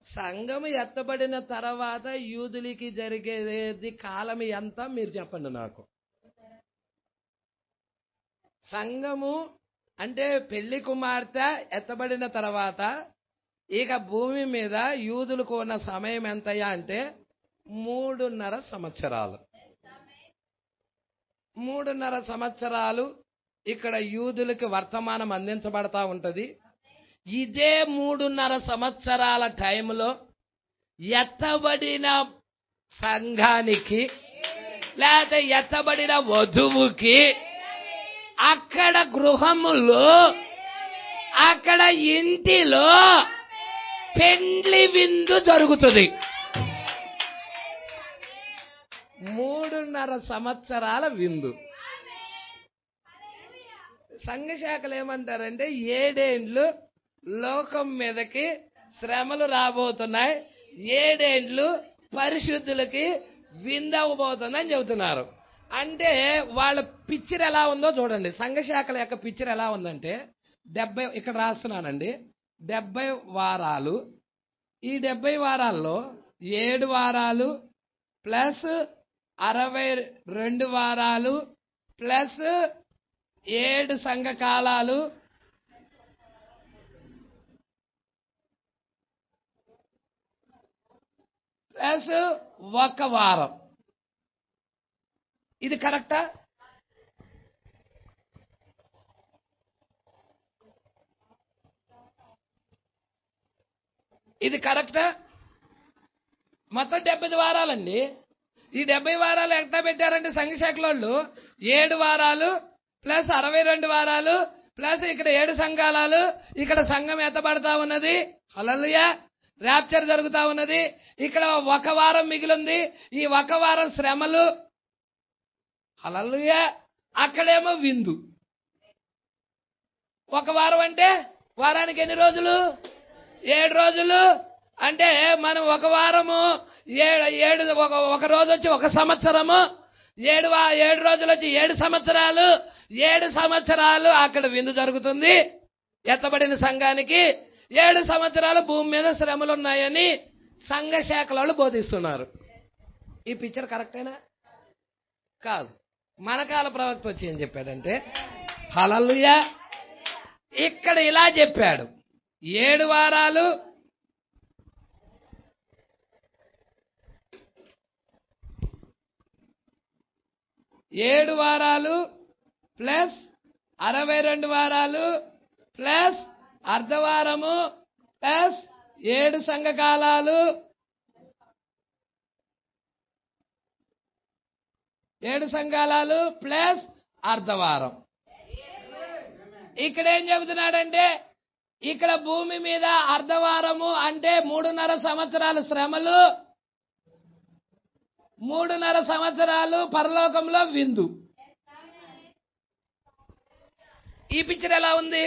సంఘం ఎత్తబడిన తర్వాత యూదులకి జరిగేది కాలం ఎంత మీరు చెప్పండి నాకు. సంఘము అంటే పెళ్లి కుమార్తె ఎత్తబడిన తర్వాత ఇక భూమి మీద యూదులకు ఉన్న సమయం ఎంతయా అంటే 3.5 సంవత్సరాలు. 3.5 సంవత్సరాలు ఇక్కడ యూదులకి వర్తమానం అందించబడతా ఉంటది. ఇదే 3.5 సంవత్సరాల టైంలో ఎత్తబడిన సంఘానికి లేకపోతే ఎత్తబడిన వధువుకి అక్కడ గృహములో అక్కడ ఇంటిలో పెండ్లి విందు జరుగుతుంది. 3.5 సంవత్సరాల విందు. సంఘ శాఖలు ఏమంటారంటే 7 ఏండ్లు లోకం మీదకి శ్రమలు రాబోతున్నాయి, 7 ఏండ్లు పరిశుద్ధులకి విందవబోతుందని చెబుతున్నారు. అంటే వాళ్ళ పిక్చర్ ఎలా ఉందో చూడండి. సంఘ శాఖల యొక్క పిక్చర్ ఎలా ఉందంటే 70 ఇక్కడ రాస్తున్నానండి, 70 వారాలు. ఈ 70 వారాల్లో 7 వారాలు ప్లస్ 62 వారాలు ప్లస్ 7 సంఘ కాలాలు ప్లస్ 1 వారం. ఇది కరెక్టా? ఇది కరెక్టా? మొత్తం 70 వారాలండి. ఈ 70 వారాలు ఎట్లా పెట్టారంటే సంఘ శాఖల వాళ్ళు 7 వారాలు ప్లస్ 62 వారాలు ప్లస్ ఇక్కడ 7 సంఘాలు. ఇక్కడ సంఘం ఎత్తబడతా ఉన్నది. హల్లెలూయా. ర్యాప్చర్ జరుగుతా ఉన్నది. ఇక్కడ 1 వారం మిగిలింది. ఈ 1 వారం శ్రమలు. హల్లెలూయా. అక్కడేమో విందు. 1 వారం అంటే వారానికి ఎన్ని రోజులు? 7 రోజులు. అంటే మనం 1 వారము 7 ఒక రోజు వచ్చి 1 సంవత్సరము, 7 రోజులు వచ్చి 7 సంవత్సరాలు. 7 సంవత్సరాలు అక్కడ విందు జరుగుతుంది ఎత్తబడిన సంఘానికి. 7 సంవత్సరాలు భూమి మీద శ్రమలు ఉన్నాయని సంఘ శాఖల వాళ్ళు బోధిస్తున్నారు. ఈ పిక్చర్ కరెక్టేనా? కాదు. మనకాల ప్రవక్త వచ్చి ఏం చెప్పాడంటే హల్లెలూయా, ఇక్కడ ఇలా చెప్పాడు. 7 వారాలు 7 వారాలు ప్లస్ 62 వారాలు ప్లస్ అర్ధవారము ప్లస్ 7 సంఘ కాలాలు 7 సంఘాలు ప్లస్ అర్ధవారం. ఇక్కడ ఏం చెబుతున్నాడంటే ఇక్కడ భూమి మీద అర్ధవారము అంటే 3.5 సంవత్సరాలు శ్రమలు, 3.5 సంవత్సరాలు పరలోకంలో విందు. ఈ పిక్చర్ ఎలా ఉంది?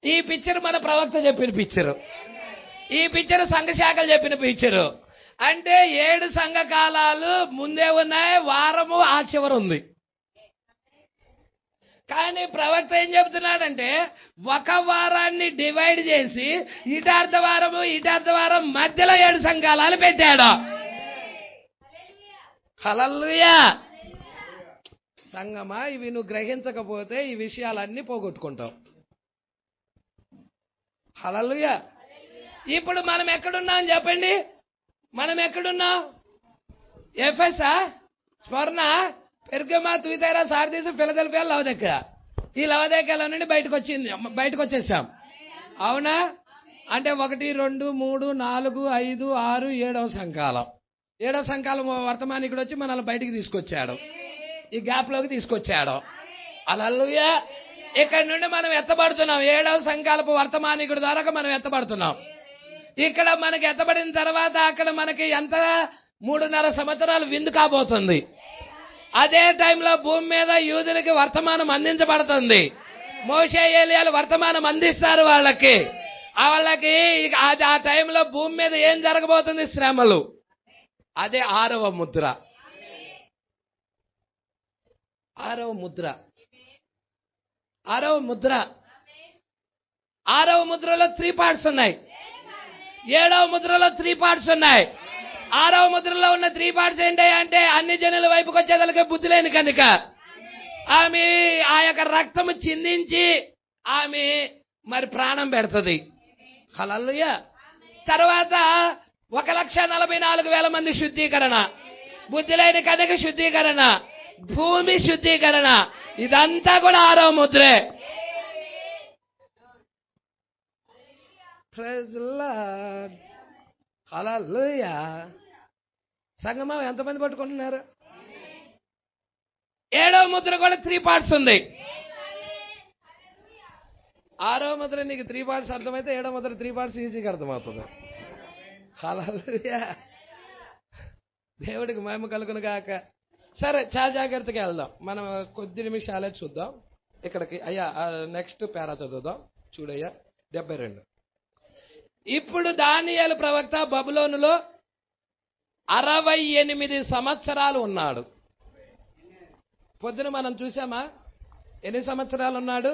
ఈ పిక్చర్ మన ప్రవక్త చెప్పిన పిక్చరు. ఈ పిక్చర్ సంఘ శాఖలు చెప్పిన పిక్చరు. అంటే 7 సంఘ కాలాలు ముందే ఉన్నాయి, వారము ఆ చివర ఉంది. కానీ ప్రవక్త ఏం చెబుతున్నాడంటే 1 వారాన్ని డివైడ్ చేసి ఇటార్థవారము ఇటార్థవారం మధ్యలో 7 సంఘాలు పెట్టాడు. హల్లెలూయా. సంగమా, ఇవి నువ్వు గ్రహించకపోతే ఈ విషయాలన్నీ పోగొట్టుకుంటావు. హల్లెలూయా. ఇప్పుడు మనం ఎక్కడున్నాం చెప్పండి? మనం ఎక్కడున్నాం? ఎఫెసా, స్మరణ, పెర్గమా, తుయితైరా, సార్దీసు, ఫిలదెల్ఫియా, లవొదికయ. ఈ లవొదికయలో నుండి బయటకు వచ్చేసాం. అవునా? అంటే 1, 2, 3, 4, 5, 6, 7వ సంకాలం. 7వ సంకాలం వర్తమానికుడు వచ్చి మనల్ని బయటికి తీసుకొచ్చాడు, ఈ గ్యాప్ లోకి తీసుకొచ్చాడు. హల్లెలూయా. ఇక్కడ నుండి మనం ఎత్తబడుతున్నాం. 7వ సంకాలపు వర్తమానికుడు ద్వారా మనం ఎత్తబడుతున్నాం. ఇక్కడ మనకి ఎత్తబడిన తర్వాత అక్కడ మనకి ఎంత 3.5 సంవత్సరాలు విందు కాబోతుంది. అదే టైంలో భూమి మీద యూదులకి వర్తమానం అందించబడుతుంది. మోషే ఏలియాలు వర్తమానం అందిస్తారు వాళ్ళకి. ఆ టైంలో భూమి మీద ఏం జరగబోతుంది? శ్రమలు. అదే 6వ ముద్ర. 6వ ముద్ర ఆరవ ముద్ర. ఆరవ ముద్రలో 3 పార్ట్స్ ఉన్నాయి. 7వ ముద్రలో 3 పార్ట్స్ ఉన్నాయి. 6వ ముద్రలో ఉన్న 3 పార్ట్స్ ఏంటి అంటే అన్ని జనుల వైపుకి వచ్చేదలకే బుద్ధి లేని కనుక ఆమె ఆ యొక్క రక్తము చిందించి ఆమె మరి ప్రాణం పెడుతుంది. హల్లెలూయా. తర్వాత 1,44,000 మంది శుద్ధీకరణ, బుద్ధి లేని కనుక శుద్ధీకరణ, భూమి శుద్ధీకరణ, ఇదంతా కూడా 6వ ముద్రే. Praise lord. హల్లెలూయా. సంగమం ఎంతమంది పట్టుకుంటున్నారు? 7వ ముద్ర కూడా 3 పార్ట్స్ ఉంది. 6వ ముద్ర నీకు 3 పార్ట్స్ అర్థమైతే 7వ ముద్ర 3 పార్ట్స్ ఈజీగా అర్థమవుతుంది. హల్లెలూయా. దేవుడికి మహిమ కలుగును గాక. సరే, చాలా జాగ్రత్తగా వెళ్దాం. మనం కొద్ది నిమిషాలే చూద్దాం. ఇక్కడికి అయ్యా నెక్స్ట్ పేరా చదువుదాం. చూడయ్యా 72. ఇప్పుడు దానియేలు ప్రవక్త బబులోనులో 68 సంవత్సరాలు ఉన్నాడు. పొద్దున మనం చూసామా ఎన్ని సంవత్సరాలు ఉన్నాడు?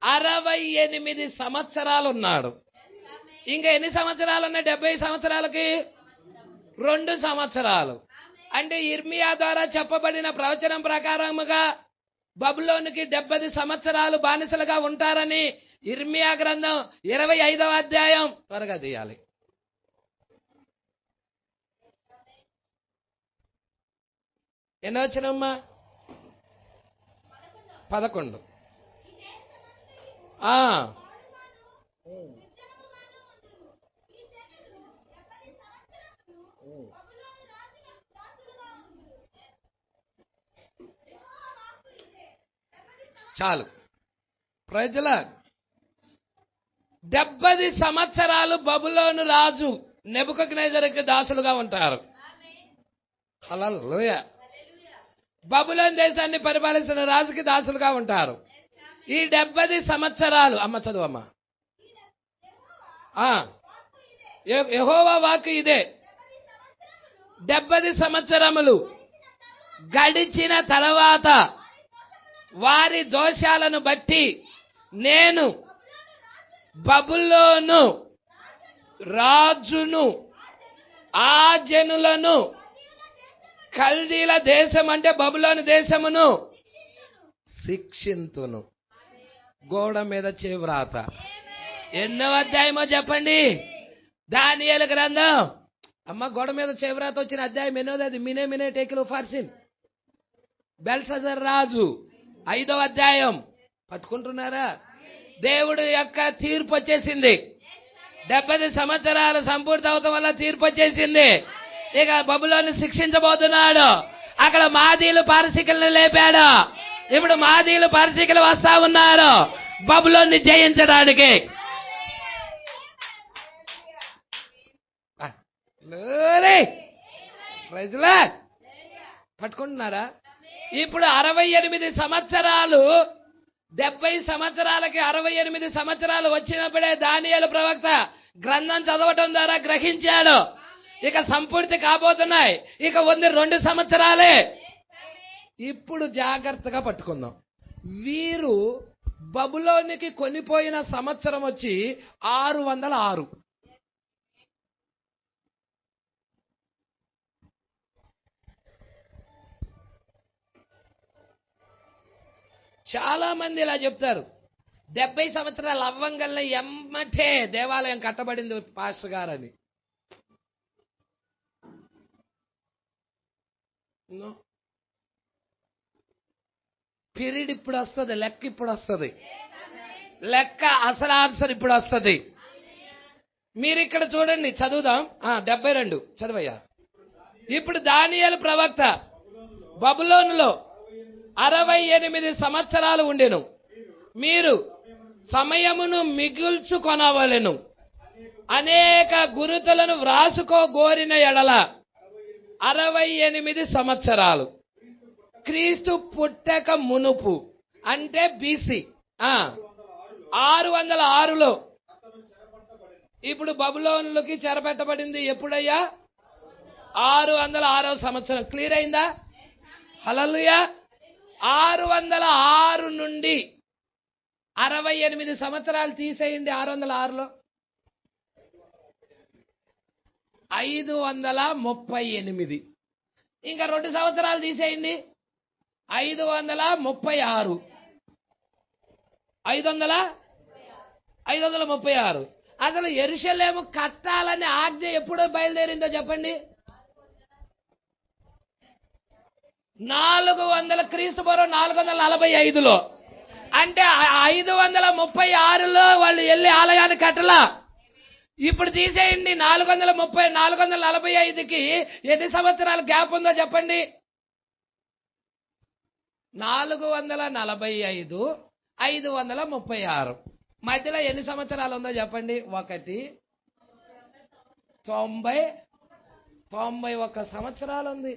68 సంవత్సరాలు ఉన్నాడు. ఇంకా ఎన్ని సంవత్సరాలు ఉన్నాయి? 70 సంవత్సరాలకి 2 సంవత్సరాలు. అంటే ఇర్మియా ద్వారా చెప్పబడిన ప్రవచనం ప్రకారముగా బబులోనికి 70 సంవత్సరాలు బానిసలుగా ఉంటారని ఇర్మియా గ్రంథం 25వ అధ్యాయం త్వరగా తీయాలి. ఎన్నో వచ్చినమ్మా? 11. చాలు. ప్రజల 70 సంవత్సరాలు బబులోను రాజు నెబుకద్నెజరుకి దాసులుగా ఉంటారు. హల్లెలూయా. బబులోను దేశాన్ని పరిపాలిస్తున్న రాజుకి దాసులుగా ఉంటారు. ఈ 70 సంవత్సరాలు అమ్మ చదువమ్మా. యెహోవా వాక్కు ఇదే. 70 సంవత్సరములు గడిచిన తర్వాత వారి దోషాలను బట్టి నేను బబులోను రాజును ఆ జనులను కల్దీల దేశం అంటే బబులోను దేశమును శిక్షింతును. గోడ మీద చేవ్రాత. ఎన్నో అధ్యాయమో చెప్పండి? దానియేలు గ్రంథం. అమ్మ గోడ మీద చేవ్రాత వచ్చిన అధ్యాయం ఎన్నోది? అది మినే టేకిల్ ఫార్సిన్ బెల్షజర్ రాజు 5వ అధ్యాయం. పట్టుకుంటున్నారా? దేవుడు యొక్క తీర్పు వచ్చేసింది. 70 సంవత్సరాలు సంపూర్తి అవటం వల్ల తీర్పు వచ్చేసింది. ఇక బబులోను శిక్షించబోతున్నాడు. అక్కడ మాదీలు పారసీకులను లేపాడు. ఇప్పుడు మాదీలు పారసీకులు వస్తా ఉన్నారు బబులోన్ని జయించడానికి. పట్టుకుంటున్నారా? ఇప్పుడు 68 సంవత్సరాలు 70 సంవత్సరాలకి 68 సంవత్సరాలు వచ్చినప్పుడే దానియేలు ప్రవక్త గ్రంథం చదవటం ద్వారా గ్రహించాడు ఇక సంపూర్తి కాబోతున్నాయి. ఇక ఉంది 2 సంవత్సరాలే. ఇప్పుడు జాగ్రత్తగా పట్టుకుందాం. వీరు బబులోనికి కొనిపోయిన సంవత్సరం వచ్చి 606. చాలా మంది ఇలా చెప్తారు, 70 సంవత్సరాలు అవ్వంగల్ని ఎమ్మటే దేవాలయం కట్టబడింది పాస్టర్ గారని. పీరియడ్ ఇప్పుడు వస్తుంది, లెక్క ఇప్పుడు వస్తుంది, లెక్క అసలు ఆన్సర్ ఇప్పుడు వస్తుంది. మీరు ఇక్కడ చూడండి, చదువుదాం. 72 చదవయ్యా. ఇప్పుడు దానియేలు ప్రవక్త బబులోనులో 68 సంవత్సరాలు ఉండెను. మీరు సమయమును మిగుల్చుకొనవలెను. అనేక గురుతులను వ్రాసుకోగోరిన ఎడల 68 సంవత్సరాలు క్రీస్తు పుట్టక మునుపు అంటే బీసీ 606లో ఇప్పుడు బబులోనులకి చెరపెట్టబడింది. ఎప్పుడయ్యా? 606వ సంవత్సరం. క్లియర్ అయిందా? హల్లెలూయా. 606 నుండి 68 సంవత్సరాలు తీసేయండి 606లో. 538. ఇంకా 2 సంవత్సరాలు తీసేయండి 536. 536. అసలు యెరూషలేము కట్టాలని ఆజ్ఞ ఎప్పుడో బయలుదేరిందో చెప్పండి. 400 క్రీస్తుపూర్వం 445లో. అంటే 536లో వాళ్ళు వెళ్ళి ఆలయాన్ని కట్టలా. ఇప్పుడు తీసేయండి 445కి ఎన్ని సంవత్సరాల గ్యాప్ ఉందో చెప్పండి. 445, 536 మధ్యలో ఎన్ని సంవత్సరాలు ఉందో చెప్పండి. 1 91 సంవత్సరాలు ఉంది.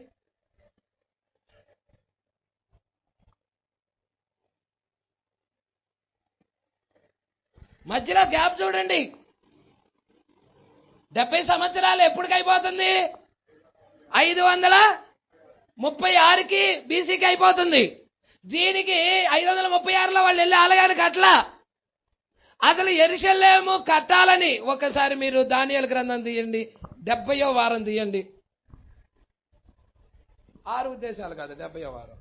మధ్యలో గ్యాప్ చూడండి. 70 సంవత్సరాలు ఎప్పటికి అయిపోతుంది? 536కి బీసీకి అయిపోతుంది. దీనికి 536లో వాళ్ళు వెళ్ళి ఆలయానికి కట్టలా. అసలు యెరూషలేము కట్టాలని ఒకసారి మీరు దానియేలు గ్రంథం తీయండి, 70వ వారం తీయండి. 6 ఉద్దేశాలు కాదు, 70వ వారం.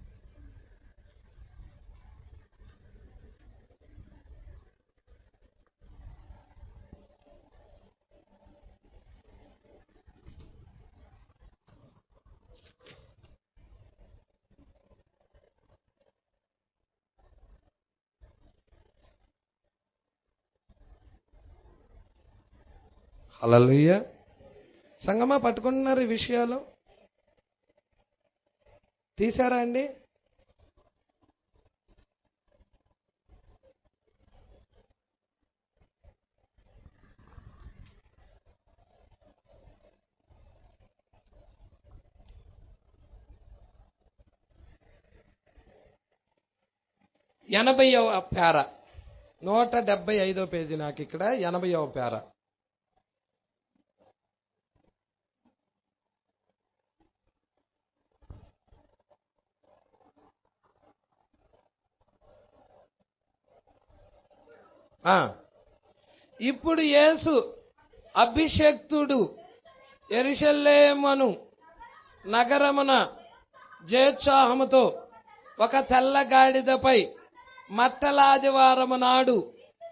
హల్లెలూయా. సంగమా పట్టుకుంటున్నారు ఈ విషయాలు? తీశారా అండి? ఎనభైవ పేర, 175వ పేజీ. నాకు ఇక్కడ 80వ పేర. ఇప్పుడు యేసు అభిషేక్తుడు యెరూషలేమును నగరమున జయోత్సాహముతో ఒక తెల్ల గాడిదపై మట్టలాదివారము నాడు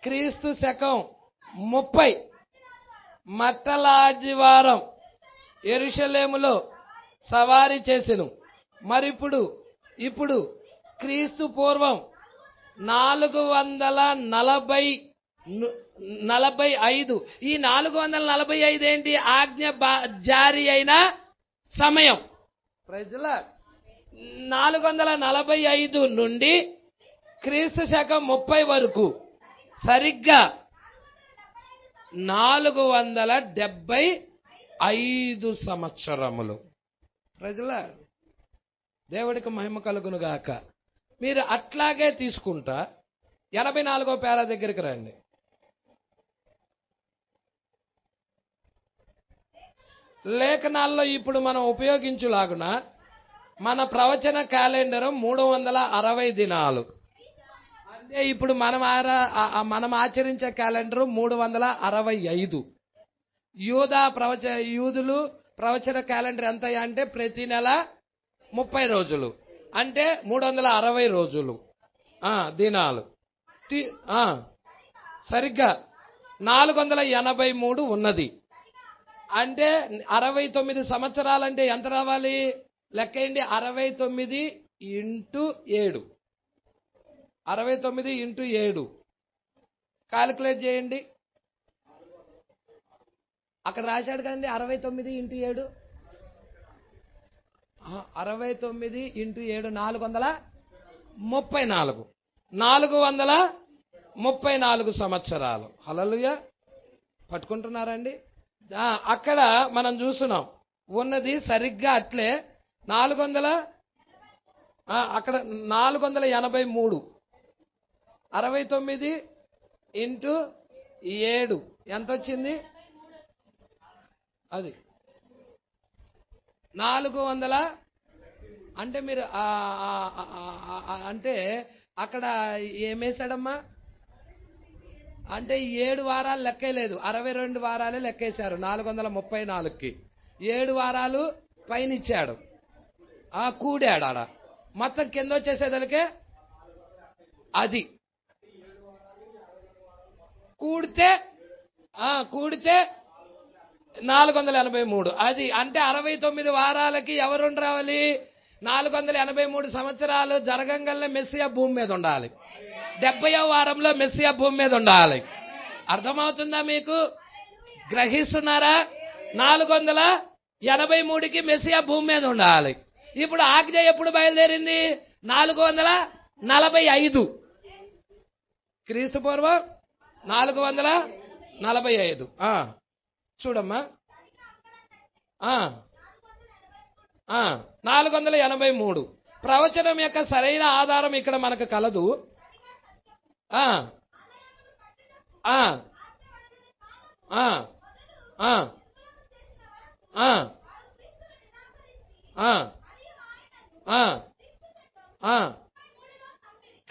క్రీస్తు శకం 30 మట్టలాదివారం యెరూషలేములో సవారీ చేసెను. మరిప్పుడు ఇప్పుడు క్రీస్తు పూర్వం 445. ఈ 445 ఏంటి? ఆజ్ఞ జారీ అయిన సమయం. ప్రజల 445 నుండి క్రీస్తు శకం 30 వరకు సరిగ్గా 475 సంవత్సరములు. ప్రజల దేవుడికి మహిమ కలుగును గాక. మీరు అట్లాగే తీసుకుంటా 84వ పేరా దగ్గరికి రండి. లేఖనాల్లో ఇప్పుడు మనం ఉపయోగించులాగున మన ప్రవచన క్యాలెండర్ 360 దినాలు. అంటే ఇప్పుడు మనం ఆచరించే క్యాలెండర్ 365. యూదులు ప్రవచన క్యాలెండర్ ఎంత అంటే ప్రతి నెల 30 రోజులు, అంటే 360 రోజులు దినాలు. సరిగ్గా 483 ఉన్నది. అంటే 69 సంవత్సరాలంటే ఎంత రావాలి? లెక్కేయండి. 69 ఇంటూ 7. 69 ఇంటూ 7 కాలిక్యులేట్ చేయండి. అక్కడ రాశాడు కదండి 69 ఇంటూ 7. 69 ఇంటూ 7 434. 434 సంవత్సరాలు. హల్లెలూయా. పట్టుకుంటున్నారండి? అక్కడ మనం చూస్తున్నాం ఉన్నది సరిగ్గా అట్లే 400. అక్కడ 483. 69 ఇంటూ 7 ఎంత వచ్చింది? అది 400. అంటే మీరు అంటే అక్కడ ఏమేశాడమ్మా? అంటే 7 వారాలు లెక్కేలేదు, 62 వారాలే లెక్కేశారు 434కి. 7 వారాలు పైన ఇచ్చాడు, కూడాడు ఆడ. మొత్తం కింద వచ్చేసేదలికే అది కూడితే 483. అది అంటే 69 వారాలకి ఎవరు రావాలి? 483 సంవత్సరాలు జరగంగానే మెస్సియా భూమి మీద ఉండాలి. 70వ వారంలో మెస్సియా భూమి మీద ఉండాలి. అర్థమవుతుందా మీకు? గ్రహిస్తున్నారా? 483కి మెస్సియా భూమి మీద ఉండాలి. ఇప్పుడు ఆజ్ఞ ఎప్పుడు బయలుదేరింది? 445 క్రీస్తు పూర్వం 445. చూడమ్మా, 483. ప్రవచనం యొక్క సరైన ఆధారం ఇక్కడ మనకు కలదు.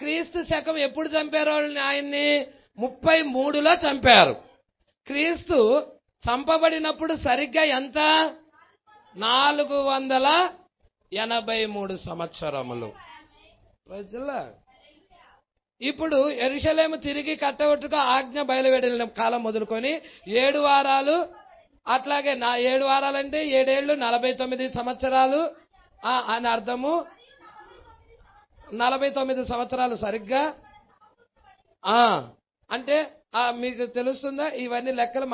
క్రీస్తు శకం ఎప్పుడు చంపారు ఆయన్ని? 33లో చంపారు. క్రీస్తు చంపబడినప్పుడు సరిగ్గా ఎంత? 483 సంవత్సరములు. ఇప్పుడు యెరూషలేము తిరిగి కట్టగొట్టుగా ఆజ్ఞ బయలువెడిన కాలం మొదలుకొని 7 వారాలు, అట్లాగే 7 వారాలంటే 7 ఏళ్ళు 49 సంవత్సరాలు అని అర్థము. 49 సంవత్సరాలు సరిగ్గా. అంటే మీకు తెలుస్తుందా? ఇవన్నీ లెక్కలు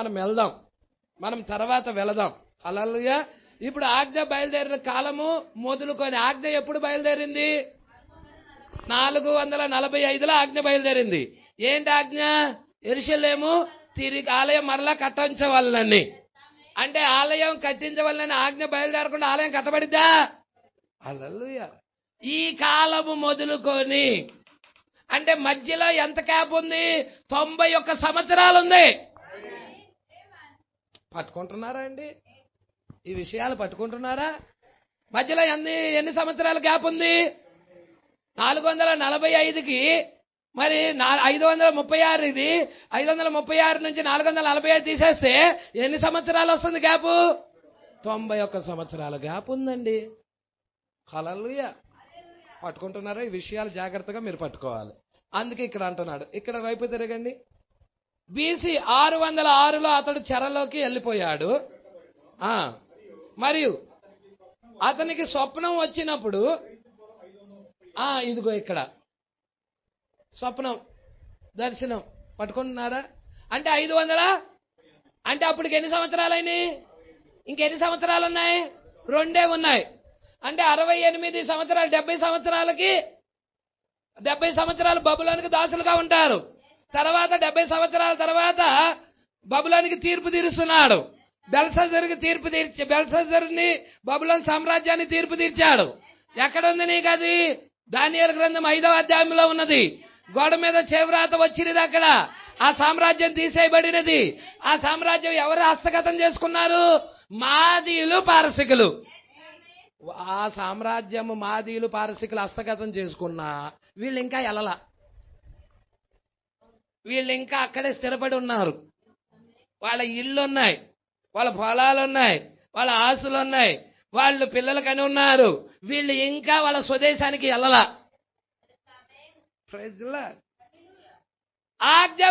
మనం తర్వాత వెళదాం. హల్లెలూయా. ఇప్పుడు ఆజ్ఞ బయలుదేరిన కాలము మొదలుకొని, ఆజ్ఞ ఎప్పుడు బయలుదేరింది? 445లో ఆజ్ఞ బయలుదేరింది. ఏంటి ఆజ్ఞ? యెరూషలేము తిరిగి ఆలయం మరలా కట్టించవాలని. అంటే ఆలయం కట్టించవాలని ఆజ్ఞ బయలుదేరకుండా ఆలయం కట్టబడిద్దా? హల్లెలూయా. ఈ కాలము మొదలుకొని అంటే మధ్యలో ఎంత గ్యాప్ ఉంది? 91 సంవత్సరాలు ఉంది. పట్టుకుంటున్నారా అండి? ఈ విషయాలు పట్టుకుంటున్నారా? మధ్యలో ఎన్ని సంవత్సరాల గ్యాప్ ఉంది? 445కి మరి 536. ఇది 536 నుంచి 445 తీసేస్తే ఎన్ని సంవత్సరాలు వస్తుంది గ్యాప్? 91 సంవత్సరాల గ్యాప్ ఉందండి. హల్లెలూయా. పట్టుకుంటున్నారా? ఈ విషయాలు జాగ్రత్తగా మీరు పట్టుకోవాలి. అందుకే ఇక్కడ అంటున్నాడు. ఇక్కడ వైపు తిరగండి. బీసీ 606లో అతడు చెరలోకి వెళ్ళిపోయాడు. మరియు అతనికి స్వప్నం వచ్చినప్పుడు, ఇదిగో ఇక్కడ స్వప్నం, దర్శనం పట్టుకుంటున్నారా? అంటే 500 అంటే అప్పటికి ఎన్ని సంవత్సరాలైనాయి? ఇంకెన్ని సంవత్సరాలు ఉన్నాయి? 2 ఉన్నాయి. అంటే 68 సంవత్సరాలు, 70 సంవత్సరాలకి 70 సంవత్సరాలు బబులోనికి దాసులుగా ఉంటారు. తర్వాత 70 సంవత్సరాల తర్వాత బబులోనికి తీర్పు తీరుస్తున్నాడు. బెల్షస్సరుకి తీర్పు తీర్చి, బెల్షస్సరుని బబులోన్ సామ్రాజ్యాన్ని తీర్పు తీర్చాడు. ఎక్కడ ఉంది నీకు అది? దానియేలు గ్రంథం 5వ అధ్యాయంలో ఉన్నది. గోడ మీద చేవ్రాత వచ్చినది. అక్కడ ఆ సామ్రాజ్యం తీసేయబడినది. ఆ సామ్రాజ్యం ఎవరు హస్తగతం చేసుకున్నారు? మాదీయులు, పారసికులు. ఆ సామ్రాజ్యము మాదీయులు, పారసికులు హస్తగతం చేసుకున్నా వీళ్ళు ఇంకా ఎలలా. వీళ్ళు ఇంకా అక్కడే స్థిరపడి ఉన్నారు. వాళ్ళ ఇళ్ళు ఉన్నాయి, వాళ్ళ పొలాలు ఉన్నాయి, వాళ్ళ ఆస్తులు ఉన్నాయి, వాళ్ళు పిల్లలకని ఉన్నారు. వీళ్ళు ఇంకా వాళ్ళ స్వదేశానికి వెళ్ళలా. ఆజ్ఞ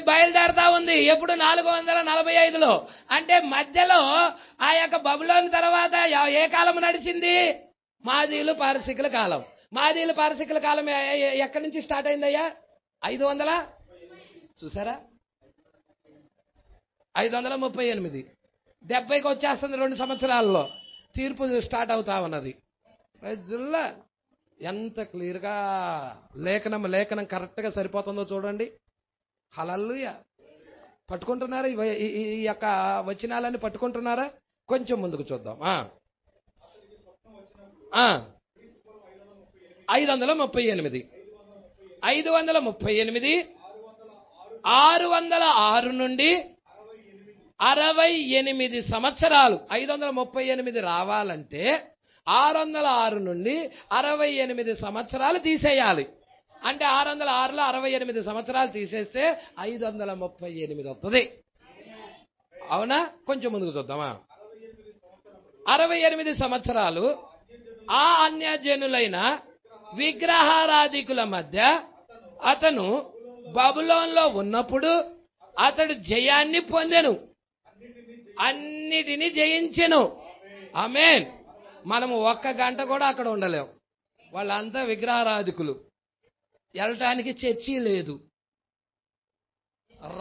బయలుదేరుతా ఉంది. ఎప్పుడు? 445లో. అంటే మధ్యలో ఆ యొక్క బబులోను తర్వాత ఏ కాలం నడిచింది? మాదీయులు, పారసికుల కాలం. మాదీయులు, పారసికుల కాలం ఎక్కడి నుంచి స్టార్ట్ అయిందయ్యా? 500 చూసారా? 538. 70కి వచ్చేస్తుంది 2 సంవత్సరాల్లో. తీర్పు స్టార్ట్ అవుతా ఉన్నది. ఎంత క్లియర్గా లేఖనం కరెక్ట్గా సరిపోతుందో చూడండి. హల్లెలూయా. పట్టుకుంటున్నారా? ఈ యొక్క వచనాలన్నీ పట్టుకుంటున్నారా? కొంచెం ముందుకు చూద్దాం. 538 606 నుండి 68 సంవత్సరాలు. 538 రావాలంటే 606 నుండి 68 సంవత్సరాలు తీసేయాలి. అంటే 606లో 68 సంవత్సరాలు తీసేస్తే 538 వస్తుంది. అవునా? కొంచెం ముందుకు చూద్దామా. 68 సంవత్సరాలు ఆ అన్యజనులైన విగ్రహారాధికుల మధ్య అతను బబులోన్లో ఉన్నప్పుడు అతడు జయాన్ని పొందెను, అన్నిటినీ జయించెను. ఆమేన్. మనము 1 గంట కూడా అక్కడ ఉండలేం. వాళ్ళంతా విగ్రహారాధికులు. వెళ్ళటానికి చర్చి లేదు,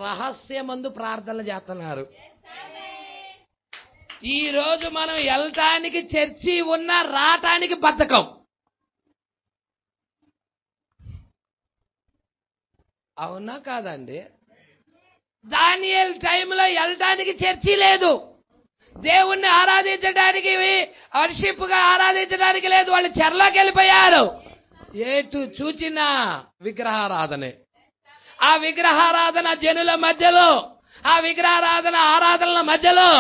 రహస్యమందు ప్రార్థనలు చేస్తున్నారు. ఈ రోజు మనం వెళ్ళటానికి చర్చి ఉన్నా రావటానికి బద్ధకం. అవునా కాదండి? దానియేలు టైంలో వెళ్ళటానికి చర్చి లేదు, దేవుణ్ణి ఆరాధించడానికి, వర్షిప్ గా ఆరాధించడానికి లేదు. వాళ్ళు చెరలోకి వెళ్ళిపోయారు. ఏటు చూచినా విగ్రహారాధనే. ఆ విగ్రహారాధన జనుల మధ్యలో, ఆ విగ్రహారాధన ఆరాధనల మధ్యలో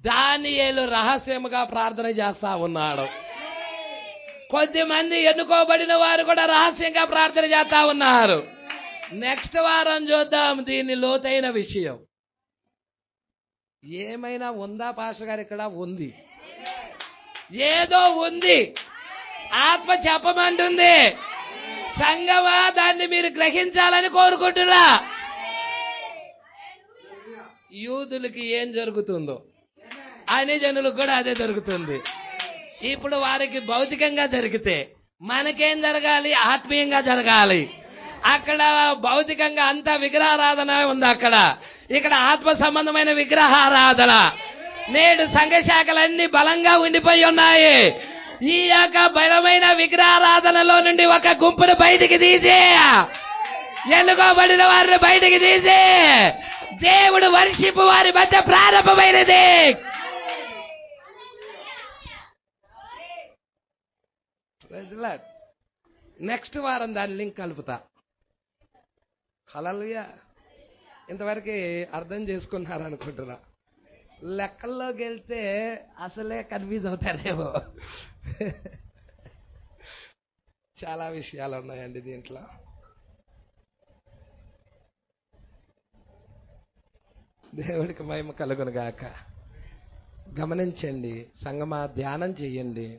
దానియేలు రహస్యముగా ప్రార్థన చేస్తా ఉన్నాడు. కొద్దిమంది ఎన్నుకోబడిన వారు కూడా రహస్యంగా ప్రార్థన చేస్తా ఉన్నారు. నెక్స్ట్ వారం చూద్దాం దీని లోతైన విషయం. ఏమైనా ఉందా పాస్టర్ గారు? ఇక్కడ ఉంది, ఏదో ఉంది. ఆత్మ చెప్పమంటుంది. సంగమా, దాన్ని మీరు గ్రహించాలని కోరుకుంటున్నా. యూదులకి ఏం జరుగుతుందో అన్ని జనులకు కూడా అదే జరుగుతుంది. ఇప్పుడు వారికి భౌతికంగా జరిగితే మనకేం జరగాలి? ఆత్మీయంగా జరగాలి. అక్కడ భౌతికంగా అంతా విగ్రహారాధన ఉంది, అక్కడ ఇక్కడ ఆత్మ సంబంధమైన విగ్రహారాధన. నేడు సంఘ శాఖలన్నీ బలంగా ఉండిపోయి ఉన్నాయి. ఈ యొక్క బలమైన విగ్రహారాధనలో నుండి ఒక గుంపును బయటికి తీసి, ఎన్నుకోబడిన వారిని బయటికి తీసి దేవుడు వర్షిప్ వారి మధ్య ప్రారంభమైనది. నెక్స్ట్ వారం దాని లింక్ కలుపుతా. హల్లెలూయా. ఇంతవరకు అర్థం చేసుకున్నారనుకుంటున్నా. లెక్కల్లోకి వెళ్తే అసలే కన్ఫ్యూజ్ అవుతారేమో. చాలా విషయాలు ఉన్నాయండి దీంట్లో. దేవుడికి మహిమ కలుగును గాక. గమనించండి సంగమా, ధ్యానం చెయ్యండి.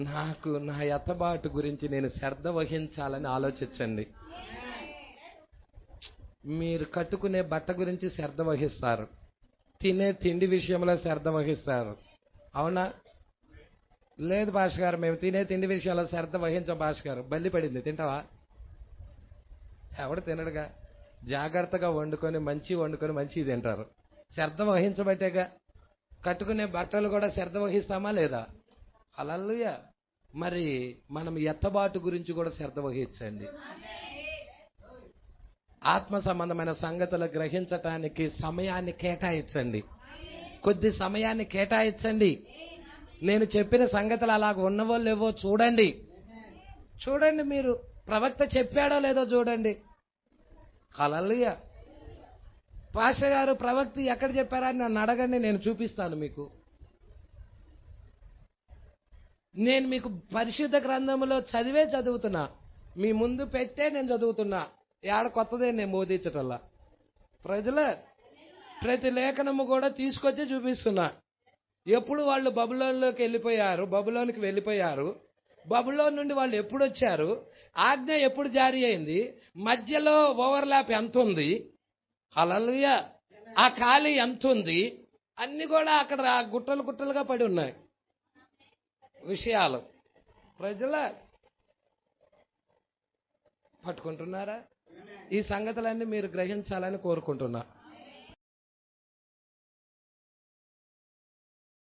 నాకు నా ఎత్తబాటు గురించి నేను శ్రద్ధ వహించాలని ఆలోచించండి. మీరు కట్టుకునే బట్ట గురించి శ్రద్ధ వహిస్తారు, తినే తిండి విషయంలో శ్రద్ధ వహిస్తారు. అవునా? లేదు భాష గారు, మేము తినే తిండి విషయంలో శ్రద్ధ వహించాం భాష గారు. బల్లి పడింది, తింటావా? ఎవడు తినడుగా. జాగ్రత్తగా వండుకొని మంచి తింటారు. శ్రద్ధ వహించబట్టేగా. కట్టుకునే బట్టలు కూడా శ్రద్ధ వహిస్తామా లేదా? హల్లెలూయా. మరి మనం ఎత్తబాటు గురించి కూడా శ్రద్ధ వహించండి. ఆత్మ సంబంధమైన సంగతులు గ్రహించటానికి సమయాన్ని కేటాయించండి. కొద్ది సమయాన్ని కేటాయించండి. నేను చెప్పిన సంగతులు అలాగ ఉన్నవో లేవో చూడండి. మీరు ప్రవక్త చెప్పాడో లేదో చూడండి. హల్లెలూయా. పాస్టర్ గారు ప్రవక్త ఎక్కడ చెప్పారా అని నన్ను అడగండి, నేను చూపిస్తాను మీకు. నేను మీకు పరిశుద్ధ గ్రంథంలో చదువుతున్నా, మీ ముందు పెట్టే నేను చదువుతున్నా. ఏడ కొత్తదే నేను బోధించటల్లా. ప్రతి లేఖనము కూడా తీసుకొచ్చి చూపిస్తున్నా. ఎప్పుడు వాళ్ళు బబులోన్లోకి వెళ్ళిపోయారు, బబులోన్ నుండి వాళ్ళు ఎప్పుడు వచ్చారు, ఆజ్ఞ ఎప్పుడు జారీ అయింది, మధ్యలో ఓవర్లాప్ ఎంత ఉంది, హల్లెలూయా, ఆ ఖాళీ ఎంత ఉంది, అన్ని కూడా అక్కడ గుట్టలుగా పడి ఉన్నాయి విషయాలు. పట్టుకుంటున్నారా? ఈ సంగతులన్నీ మీరు గ్రహించాలని కోరుకుంటున్నా.